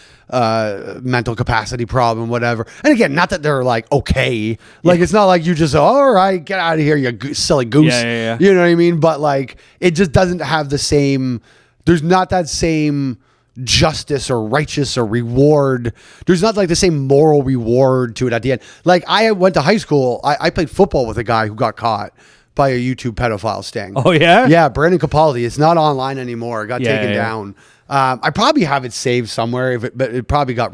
mental capacity problem, whatever. And again, not that they're like okay, like it's not like you just all right, get out of here, you silly goose. Yeah. You know what I mean? But like, it just doesn't have the same. There's not that same justice or righteous or reward. There's not like the same moral reward to it at the end. Like I went to high school. I played football with a guy who got caught by a YouTube pedophile sting. Oh yeah, Yeah, Brandon Capaldi. It's not online anymore. It got Yeah, taken yeah. down. I probably have it saved somewhere, but it probably got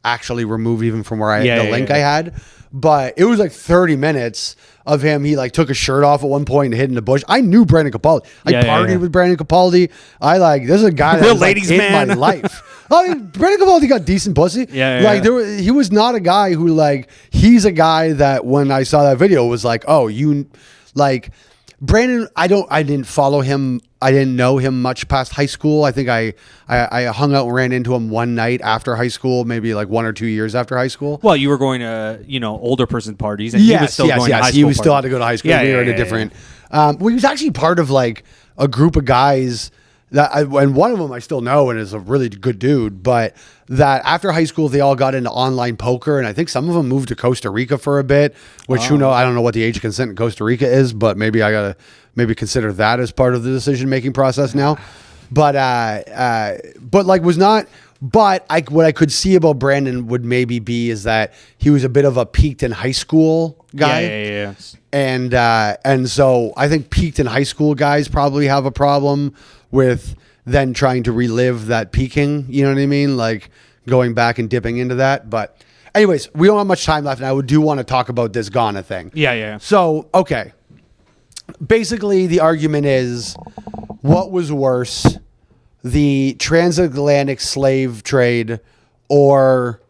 actually removed even from where the link I had. But it was like 30 minutes of him. He like took his shirt off at one point and hid in the bush. I knew Brandon Capaldi. I partied with Brandon Capaldi. This is a guy that Real was like, ladies' in man. my life. I mean, Brandon Capaldi got decent pussy. Yeah. He was not a guy who like, he's a guy that when I saw that video was like, oh, you like Brandon. I didn't follow him. I didn't know him much past high school. I think I hung out and ran into him one night after high school, maybe like 1 or 2 years after high school. Well, you were going to older person parties, and he was still going to high school. He was still had parties. to go to high school. Yeah, We were in a different. Well, he was actually part of like a group of guys and one of them I still know and is a really good dude, but that after high school they all got into online poker, and I think some of them moved to Costa Rica for a bit, which I don't know what the age of consent in Costa Rica is, but maybe I gotta consider that as part of the decision making process now. But like was not. But what I could see about Brandon would maybe be is that he was a bit of a peaked in high school guy. Yeah. And so I think peaked in high school guys probably have a problem with then trying to relive that peaking. You know what I mean? Like going back and dipping into that. But anyways, we don't have much time left, and I do want to talk about this Ghana thing. Yeah. So, okay. Basically, the argument is what was worse, the transatlantic slave trade or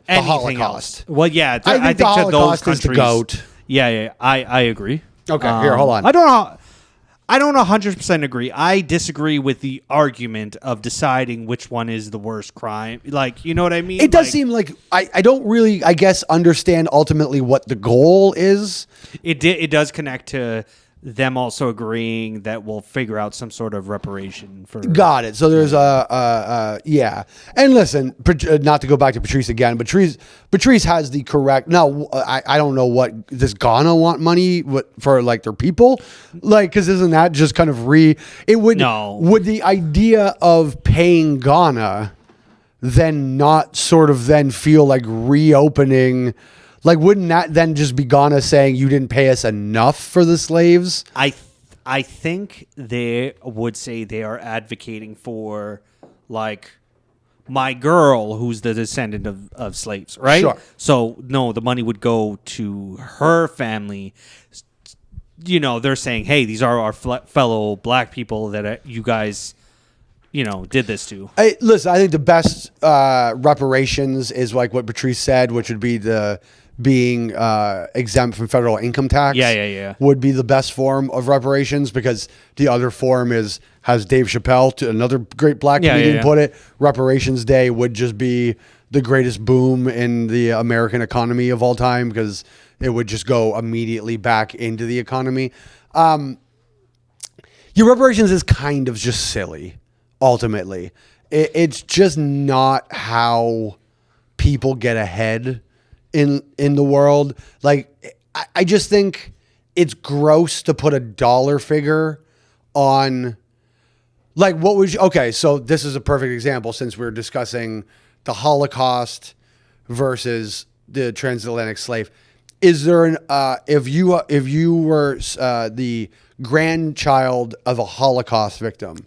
the Anything Holocaust? else? Well, yeah. I think the to Holocaust those is the countries- GOAT. Yeah. I agree. Okay, here, hold on. I don't 100% agree. I disagree with the argument of deciding which one is the worst crime. Like, you know what I mean? It does seem like I don't really, I guess, understand ultimately what the goal is. It does connect to them also agreeing that we'll figure out some sort of reparation for. Got it. So there's yeah. And listen, not to go back to Patrice again, but Patrice has the correct. Now I don't know what does Ghana want money for like their people, like because isn't that just kind of would the idea of paying Ghana then not sort of then feel like reopening? Like, wouldn't that then just be Ghana saying you didn't pay us enough for the slaves? I think they would say they are advocating for, like, my girl who's the descendant of slaves, right? Sure. So, no, the money would go to her family. You know, they're saying, hey, these are our fellow black people that you guys, did this to. Listen, I think the best reparations is like what Patrice said, which would be being exempt from federal income tax. Yeah. Would be the best form of reparations, because the other form has Dave Chappelle, another great black comedian, put it. Reparations Day would just be the greatest boom in the American economy of all time, because it would just go immediately back into the economy. Your reparations is kind of just silly, ultimately. It's just not how people get ahead in the world. Like, I just think it's gross to put a dollar figure on, like, what would you, okay, so this is a perfect example, since we're discussing the Holocaust versus the transatlantic slave. Is there if you were the grandchild of a Holocaust victim,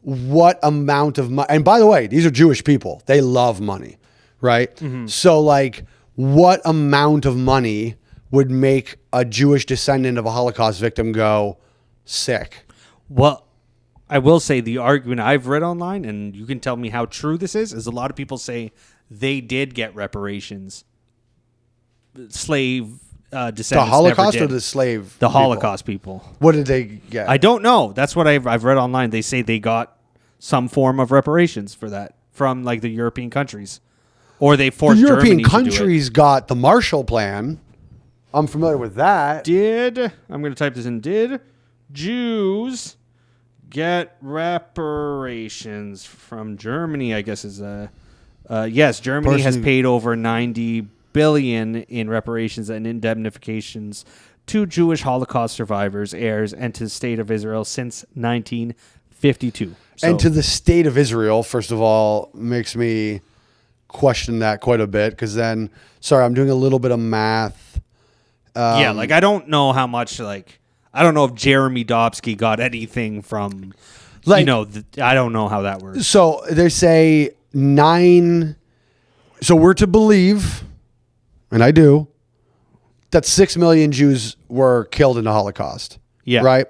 what amount of money, and by the way, these are Jewish people, they love money, right? Mm-hmm. So like, what amount of money would make a Jewish descendant of a Holocaust victim go sick? Well, I will say the argument I've read online, and you can tell me how true this is a lot of people say they did get reparations. Slave descendants. The Holocaust never or did. the slave? The people? Holocaust people. What did they get? I don't know. That's what I've read online. They say they got some form of reparations for that from like the European countries, or they the forced European Germany to do it. countries got the Marshall Plan. I'm familiar with that. I'm going to type this in. Did Jews get reparations from Germany? I guess is yes. Germany has paid over 90 billion in reparations and indemnifications to Jewish Holocaust survivors, heirs, and to the state of Israel since 1952. And to the state of Israel, first of all, makes me question that quite a bit because then, sorry, I'm doing a little bit of math. Yeah, like I don't know how much, like, I don't know if Jeremy Dobsky got anything from, like, you know, I don't know how that works. So they say 9. So we're to believe, and I do, that 6 million Jews were killed in the Holocaust. Yeah. Right?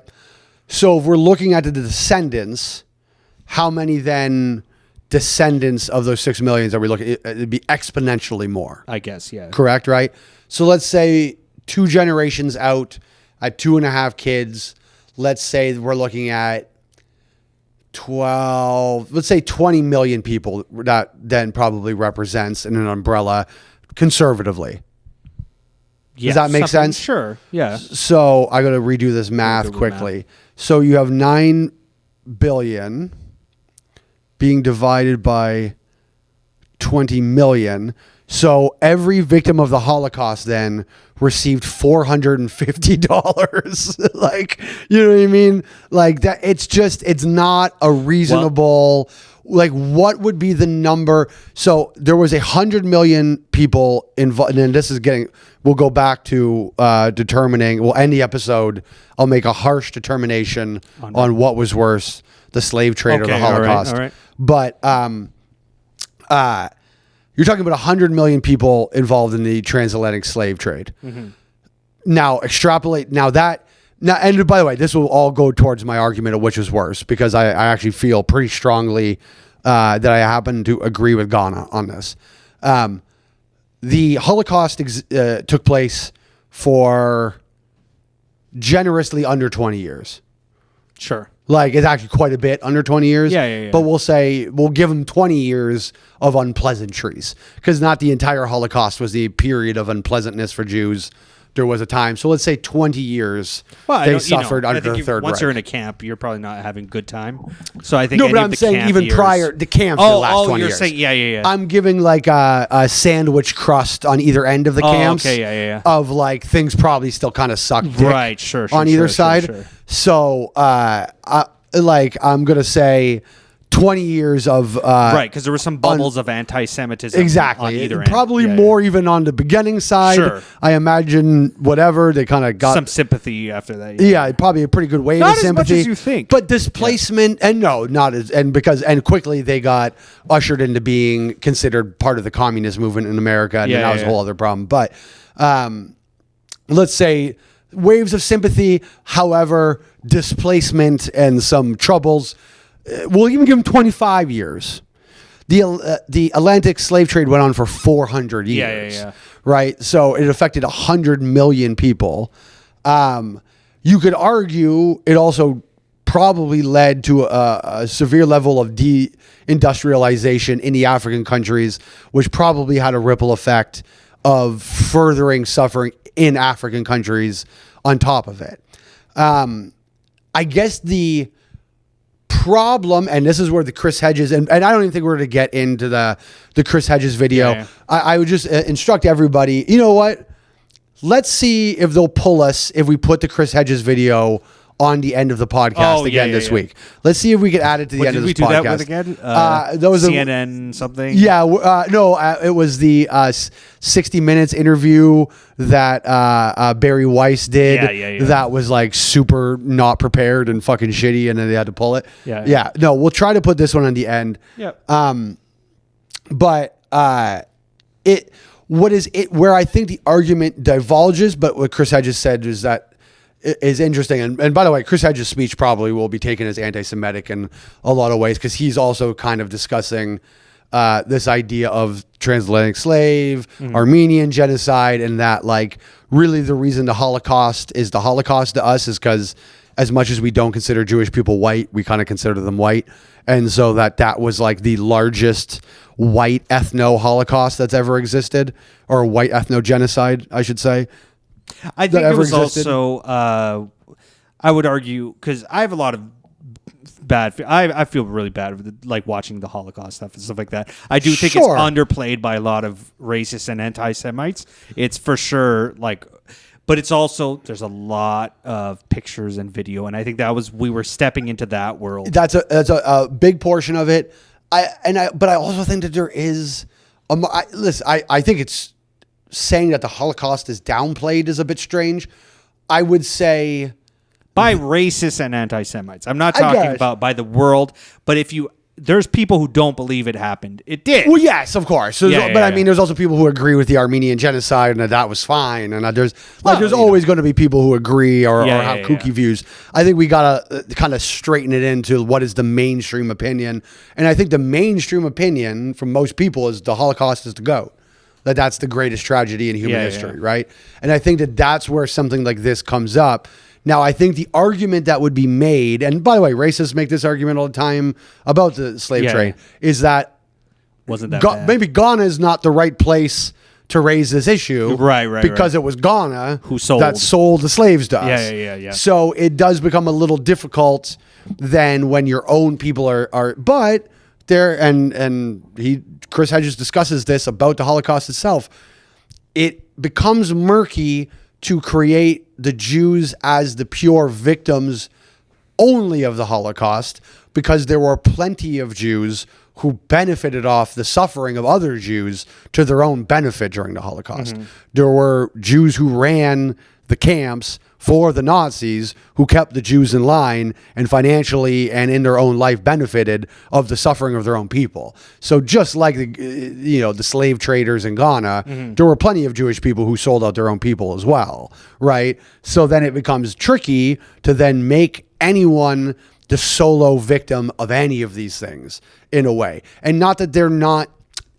So if we're looking at the descendants, how many then descendants of those 6 million are we looking at? It'd be exponentially more. I guess, yeah. Correct, right? So let's say 2 generations out at 2.5 kids, let's say we're looking at 12, let's say 20 million people that then probably represents in an umbrella conservatively. Yeah, Does that make something- sense? Sure, yeah. So I got to redo this math Google quickly. So you have 9 billion being divided by 20 million. So every victim of the Holocaust then received $450. Like, you know what I mean? Like that. It's not a reasonable, like what would be the number? So there was 100 million people involved. And this is we'll go back to determining, we'll end the episode. I'll make a harsh determination on what was worse, the slave trade or the Holocaust. All right. But, you're talking about 100 million people involved in the transatlantic slave trade. Mm-hmm. Now, extrapolate. And by the way, this will all go towards my argument of which is worse, because I actually feel pretty strongly that I happen to agree with Ghana on this. The Holocaust took place for generously under 20 years. Sure. Like, it's actually quite a bit under 20 years. Yeah. But we'll give them 20 years of unpleasantries, because not the entire Holocaust was the period of unpleasantness for Jews. There was a time. So let's say 20 years they suffered under the Third Reich. Once you're in a camp, you're probably not having a good time. So I think No, but I'm saying even prior, the camps the last 20 years. Saying, yeah. I'm giving like a sandwich crust on either end of the camps. Okay, yeah. Of like things probably still kind of suck dick right, sure, on either sure, side. Sure. So I'm going to say 20 years of right, because there were some bubbles of anti-Semitism exactly on either probably end. more even on the beginning side. Sure. I imagine whatever they kind of got some sympathy after that. Yeah, probably a pretty good wave not of sympathy. Not as much as you think. But displacement and quickly they got ushered into being considered part of the communist movement in America, and that was a whole other problem. But let's say waves of sympathy, however, displacement and some troubles. We'll even give them 25 years. The Atlantic slave trade went on for 400 years. Yeah. Right? So it affected 100 million people. You could argue it also probably led to a severe level of deindustrialization in the African countries, which probably had a ripple effect of furthering suffering in African countries on top of it. I guess the problem, and this is where the Chris Hedges, and I don't even think we're going to get into the Chris Hedges video. Yeah. I would just instruct everybody, you know what? Let's see if they'll pull us if we put the Chris Hedges video on the end of the podcast this week. Let's see if we can add it to the end of this podcast. Did we do that with again? That was CNN something? Yeah, it was the 60 Minutes interview that Barry Weiss did. Yeah. That was like super not prepared and fucking shitty, and then they had to pull it. Yeah. No, we'll try to put this one on the end. Yeah. But where I think the argument divulges, but what Chris Hedges said is interesting. And by the way, Chris Hedges' speech probably will be taken as anti-Semitic in a lot of ways, because he's also kind of discussing this idea of transatlantic slave, Armenian genocide, and that like really the reason the Holocaust is the Holocaust to us is because as much as we don't consider Jewish people white, we kind of consider them white. And so that was like the largest white ethno-Holocaust that's ever existed, or white ethno-genocide, I should say. I think it was also, I would argue, because I have a lot of I feel really bad with like watching the Holocaust stuff and stuff like that. I do think it's underplayed by a lot of racists and anti-Semites. It's for sure like, but it's also there's a lot of pictures and video, and I think we were stepping into that world. That's a big portion of it. But I also think that there is. I think it's saying that the Holocaust is downplayed is a bit strange. I would say. By racists and anti-Semites. I'm not talking about by the world, but there's people who don't believe it happened. It did. Well, yes, of course. I mean, there's also people who agree with the Armenian genocide and that was fine. And there's always going to be people who agree or have kooky views. I think we got to kind of straighten it into what is the mainstream opinion. And I think the mainstream opinion from most people is the Holocaust is the GOAT. That's the greatest tragedy in human history, right? And I think that's where something like this comes up. Now, I think the argument that would be made, and by the way, racists make this argument all the time about the slave trade, is that wasn't that bad. Maybe Ghana is not the right place to raise this issue, right? Because it was Ghana who sold the slaves to us. Yeah. So it does become a little difficult then when your own people are, but there, and Chris Hedges discusses this about the Holocaust itself. It becomes murky to create the Jews as the pure victims only of the Holocaust, because there were plenty of Jews who benefited off the suffering of other Jews to their own benefit during the Holocaust. There were Jews who ran the camps for the Nazis who kept the Jews in line and financially and in their own life benefited of the suffering of their own people. So just like the slave traders in Ghana, there were plenty of Jewish people who sold out their own people as well, right? So then it becomes tricky to then make anyone the solo victim of any of these things in a way. And not that they're not,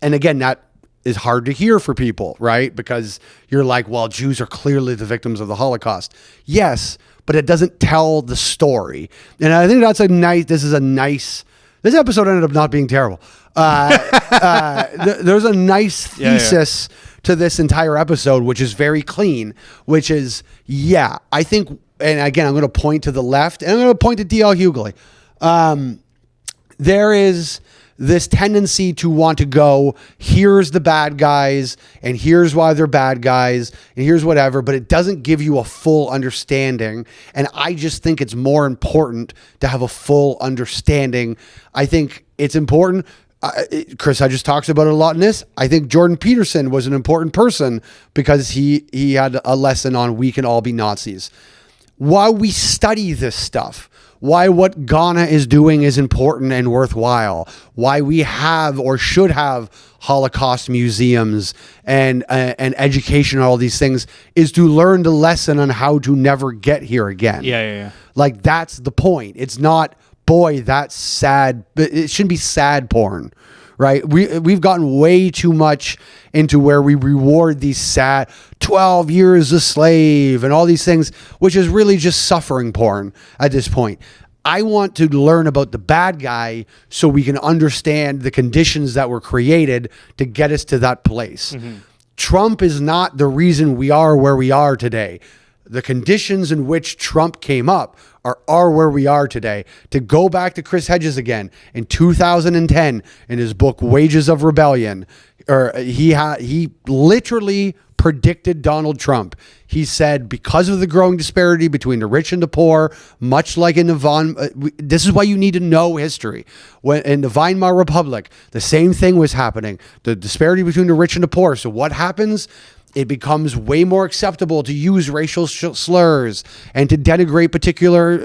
and again, that is hard to hear for people, right? Because you're like, well, Jews are clearly the victims of the Holocaust. Yes, but it doesn't tell the story. And I think this episode ended up not being terrible. There's a nice thesis to this entire episode, which is very clean, which is, I think, and again, I'm going to point to the left and I'm going to point to D.L. Hughley. There is this tendency to want to go, here's the bad guys, and here's why they're bad guys, and here's whatever, but it doesn't give you a full understanding. And I just think it's more important to have a full understanding. I think it's important. Chris, I just talks about it a lot in this. I think Jordan Peterson was an important person because he had a lesson on we can all be Nazis. Why we study this stuff, why what Ghana is doing is important and worthwhile, why we have or should have Holocaust museums and education and all these things is to learn the lesson on how to never get here again. Yeah. Like that's the point. It's not, boy, that's sad. It shouldn't be sad porn, right? We've gotten way too much into where we reward these sad 12 years a slave and all these things, which is really just suffering porn at this point. I want to learn about the bad guy so we can understand the conditions that were created to get us to that place. Trump is not the reason we are where we are today. The conditions in which Trump came up are where we are today. To go back to Chris Hedges again, in 2010, in his book Wages of Rebellion, he literally predicted Donald Trump. He said, because of the growing disparity between the rich and the poor, much like in the this is why you need to know history. When in the Weimar Republic, the same thing was happening. The disparity between the rich and the poor. So what happens? It becomes way more acceptable to use racial slurs and to denigrate particular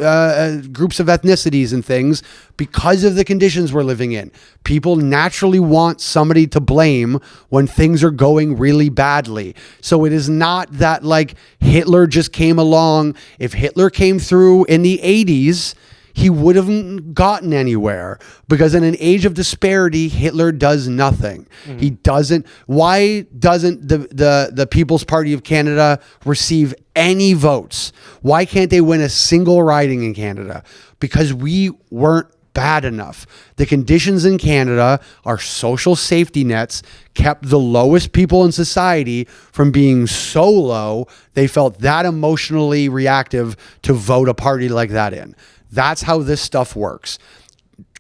groups of ethnicities and things because of the conditions we're living in. People naturally want somebody to blame when things are going really badly. So it is not that like Hitler just came along. If Hitler came through in the 80s, he would have gotten anywhere, because in an age of disparity, Hitler does nothing. He doesn't. Why doesn't the People's Party of Canada receive any votes? Why can't they win a single riding in Canada? Because we weren't bad enough. The conditions in Canada, our social safety nets, kept the lowest people in society from being so low, they felt that emotionally reactive to vote a party like that in. That's how this stuff works.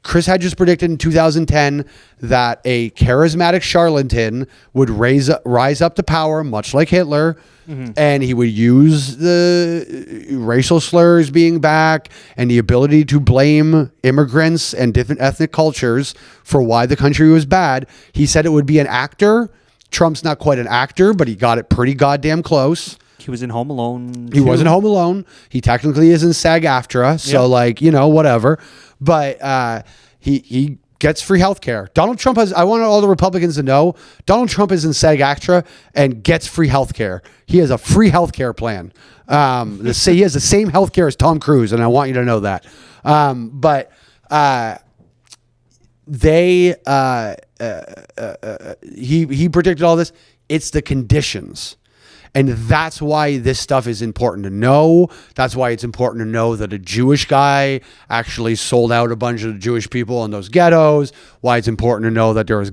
Chris had just predicted in 2010 that a charismatic charlatan would rise up to power, much like Hitler, and he would use the racial slurs being back and the ability to blame immigrants and different ethnic cultures for why the country was bad. He said it would be an actor. Trump's not quite an actor, but he got it pretty goddamn close. He was in Home Alone. He wasn't Home Alone. He technically is in SAG-AFTRA, so whatever. But he gets free health care. Donald Trump has, I want all the Republicans to know, Donald Trump is in SAG-AFTRA and gets free health care. He has a free health care plan. He has the same health care as Tom Cruise, and I want you to know that. He predicted all this. It's the conditions. And that's why this stuff is important to know. That's why it's important to know that a Jewish guy actually sold out a bunch of Jewish people in those ghettos. Why it's important to know that there was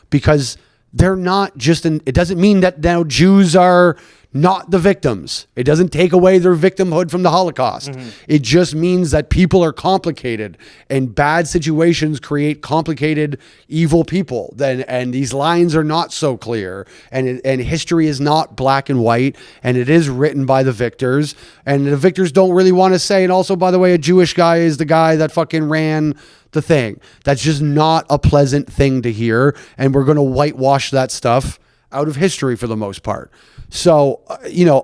because they're not just it doesn't mean that now Jews are not the victims. It doesn't take away their victimhood from the Holocaust. It just means that people are complicated, and bad situations create complicated, evil people. And these lines are not so clear, and history is not black and white, and it is written by the victors, and the victors don't really want to say. And also, by the way, a Jewish guy is the guy that fucking ran the thing. That's just not a pleasant thing to hear, and we're going to whitewash that stuff out of history for the most part. So,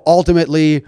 ultimately,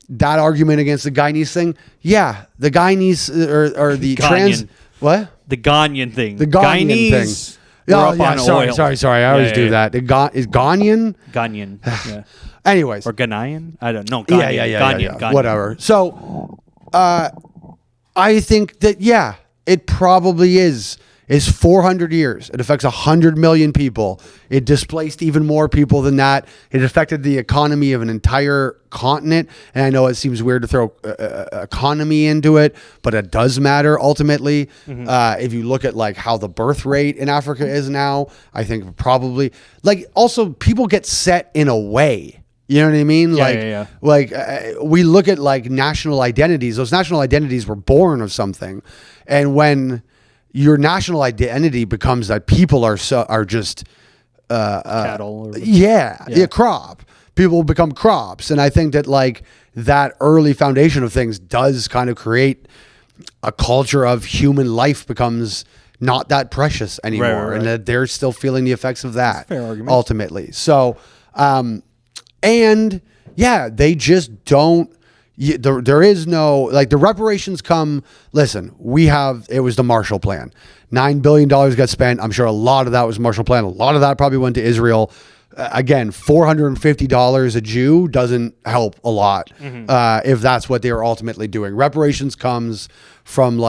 that argument against the Guyanese thing, the Guyanese or the trans... What? The Ghanaian thing. The Ghanaian thing. Sorry. I always do that. Is Ghanaian? Ghanaian, yeah. Anyways. Or Ghanaian? I don't know. Ghanaian. Whatever. So, I think that, it probably is 400 years. It affects 100 million people. It displaced even more people than that. It affected the economy of an entire continent. And I know it seems weird to throw economy into it, but it does matter ultimately. If you look at like how the birth rate in Africa is now, I think probably also people get set in a way. You know what I mean? We look at like national identities. Those national identities were born of something. And when your national identity becomes that people are just cattle. Crop. People become crops, and I think that like that early foundation of things does kind of create a culture of human life becomes not that precious anymore, and that they're still feeling the effects of that. Fair argument. Ultimately. So, they just don't. There is no, the reparations come, listen, it was the Marshall Plan. $9 billion got spent. I'm sure a lot of that was Marshall Plan. A lot of that probably went to Israel. Again, $450 a Jew doesn't help a lot if that's what they were ultimately doing. Reparations comes from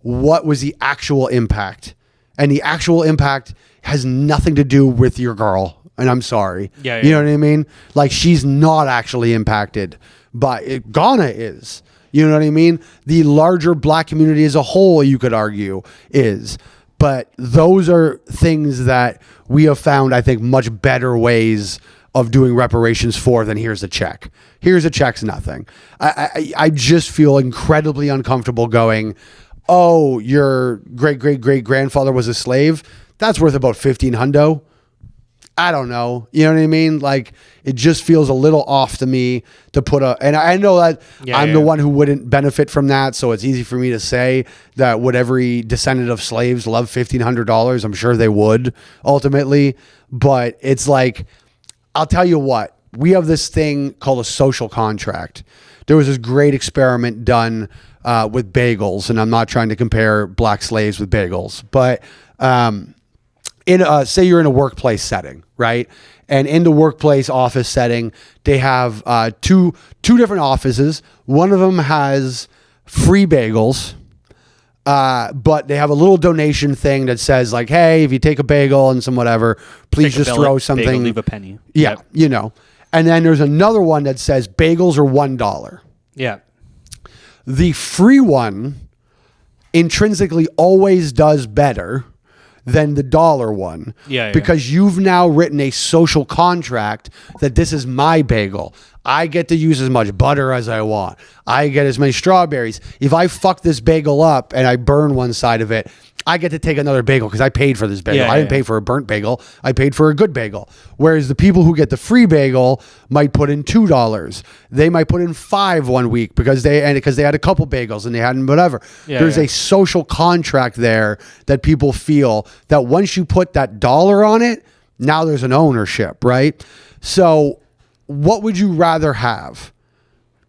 what was the actual impact? And the actual impact has nothing to do with your girl. And I'm sorry. Yeah. You know what I mean? She's not actually impacted. But Ghana is. You know what I mean? The larger black community as a whole, you could argue, is. But those are things that we have found, I think, much better ways of doing reparations for than here's a check. Here's a check's nothing. I just feel incredibly uncomfortable going, oh, your great-great-great-grandfather was a slave? That's worth about $1,500. I don't know. You know what I mean? It just feels a little off to me to put and I know that I'm the one who wouldn't benefit from that. So it's easy for me to say that would every descendant of slaves love $1,500? I'm sure they would ultimately. But it's I'll tell you what, we have this thing called a social contract. There was this great experiment done with bagels, and I'm not trying to compare black slaves with bagels, but, say you're in a workplace setting, right? And in the workplace office setting, they have two different offices. One of them has free bagels, But they have a little donation thing that says like, hey, if you take a bagel and some whatever, please just throw something. Bagel, leave a penny. Yeah, Yep. you know. And then there's another one that says bagels are $1. Yeah. The free one intrinsically always does better than the dollar one. Yeah. Because you've now written a social contract that this is my bagel. I get to use as much butter as I want. I get as many strawberries. If I fuck this bagel up and I burn one side of it, I get to take another bagel because I paid for this bagel. Yeah, I didn't pay for a burnt bagel. I paid for a good bagel. Whereas the people who get the free bagel might put in $2. They might put in $5 one week because they had a couple bagels and they hadn't whatever. Yeah, There's yeah. a social contract there that people feel that once you put that dollar on it, now there's an ownership, right? So what would you rather have?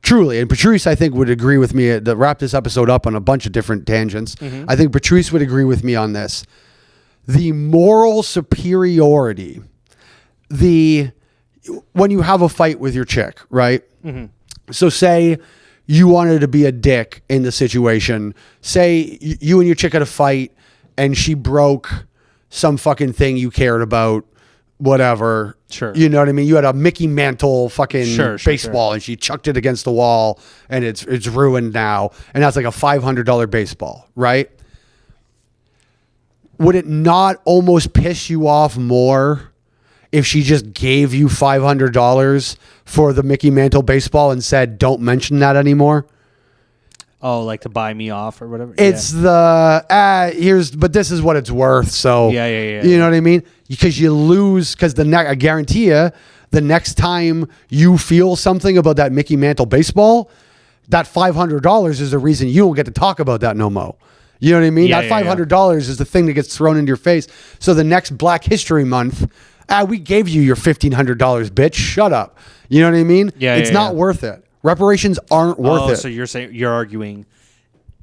Truly, and Patrice, I think, would agree with me to wrap this episode up on a bunch of different tangents. I think Patrice would agree with me on this. The moral superiority, when you have a fight with your chick, right? So say you wanted to be a dick in the situation. Say you and your chick had a fight and she broke some fucking thing you cared about, whatever. Sure. You know what I mean? You had a Mickey Mantle fucking Sure, baseball and she chucked it against the wall and it's ruined now. And that's like a $500 baseball, right? Would it not almost piss you off more if she just gave you $500 for the Mickey Mantle baseball and said, don't mention that anymore? Oh, like to buy me off or whatever. It's but this is what it's worth. So Yeah. you know what I mean? Because you lose, because I guarantee you, the next time you feel something about that Mickey Mantle baseball, that $500 is the reason you don't get to talk about that no more. You know what I mean? Yeah, That $500 is the thing that gets thrown into your face. So the next Black History Month, we gave you your $1,500, bitch. Shut up. You know what I mean? It's not worth it. Reparations aren't worth it. So you're arguing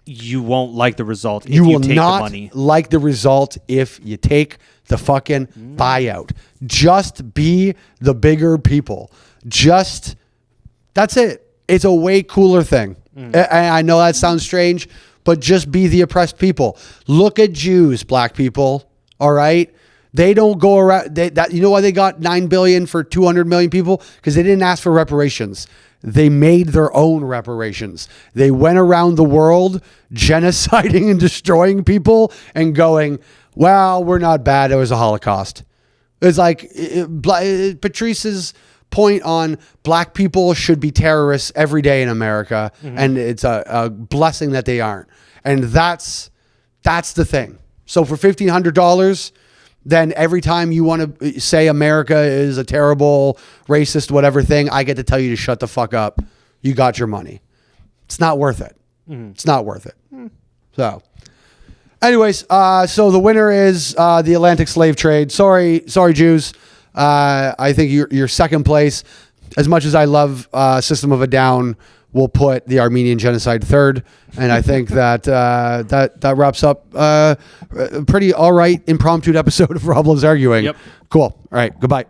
you won't like the result if You you will take not the money. like the result if you take the fucking buyout. Just be the bigger people. That's it. It's a way cooler thing. I know that sounds strange, but just be the oppressed people. Look at Jews, black people. All right. They don't go around. You know why they got $9 billion for 200 million people? Because they didn't ask for reparations. They made their own reparations. They went around the world genociding and destroying people and going, well, we're not bad. It was a Holocaust. It's like Patrice's point on black people should be terrorists every day in America. And it's a blessing that they aren't. And that's the thing. So for $1,500, then every time you want to say America is a terrible, racist, whatever thing, I get to tell you to shut the fuck up. You got your money. It's not worth it. It's not worth it. So, anyways, so the winner is the Atlantic slave trade. Sorry, Jews. I think you're second place. As much as I love System of a Down, we'll put the Armenian genocide third. And I think that wraps up a pretty all right impromptu episode of Rob Loves Arguing. Yep. Cool. All right. Goodbye.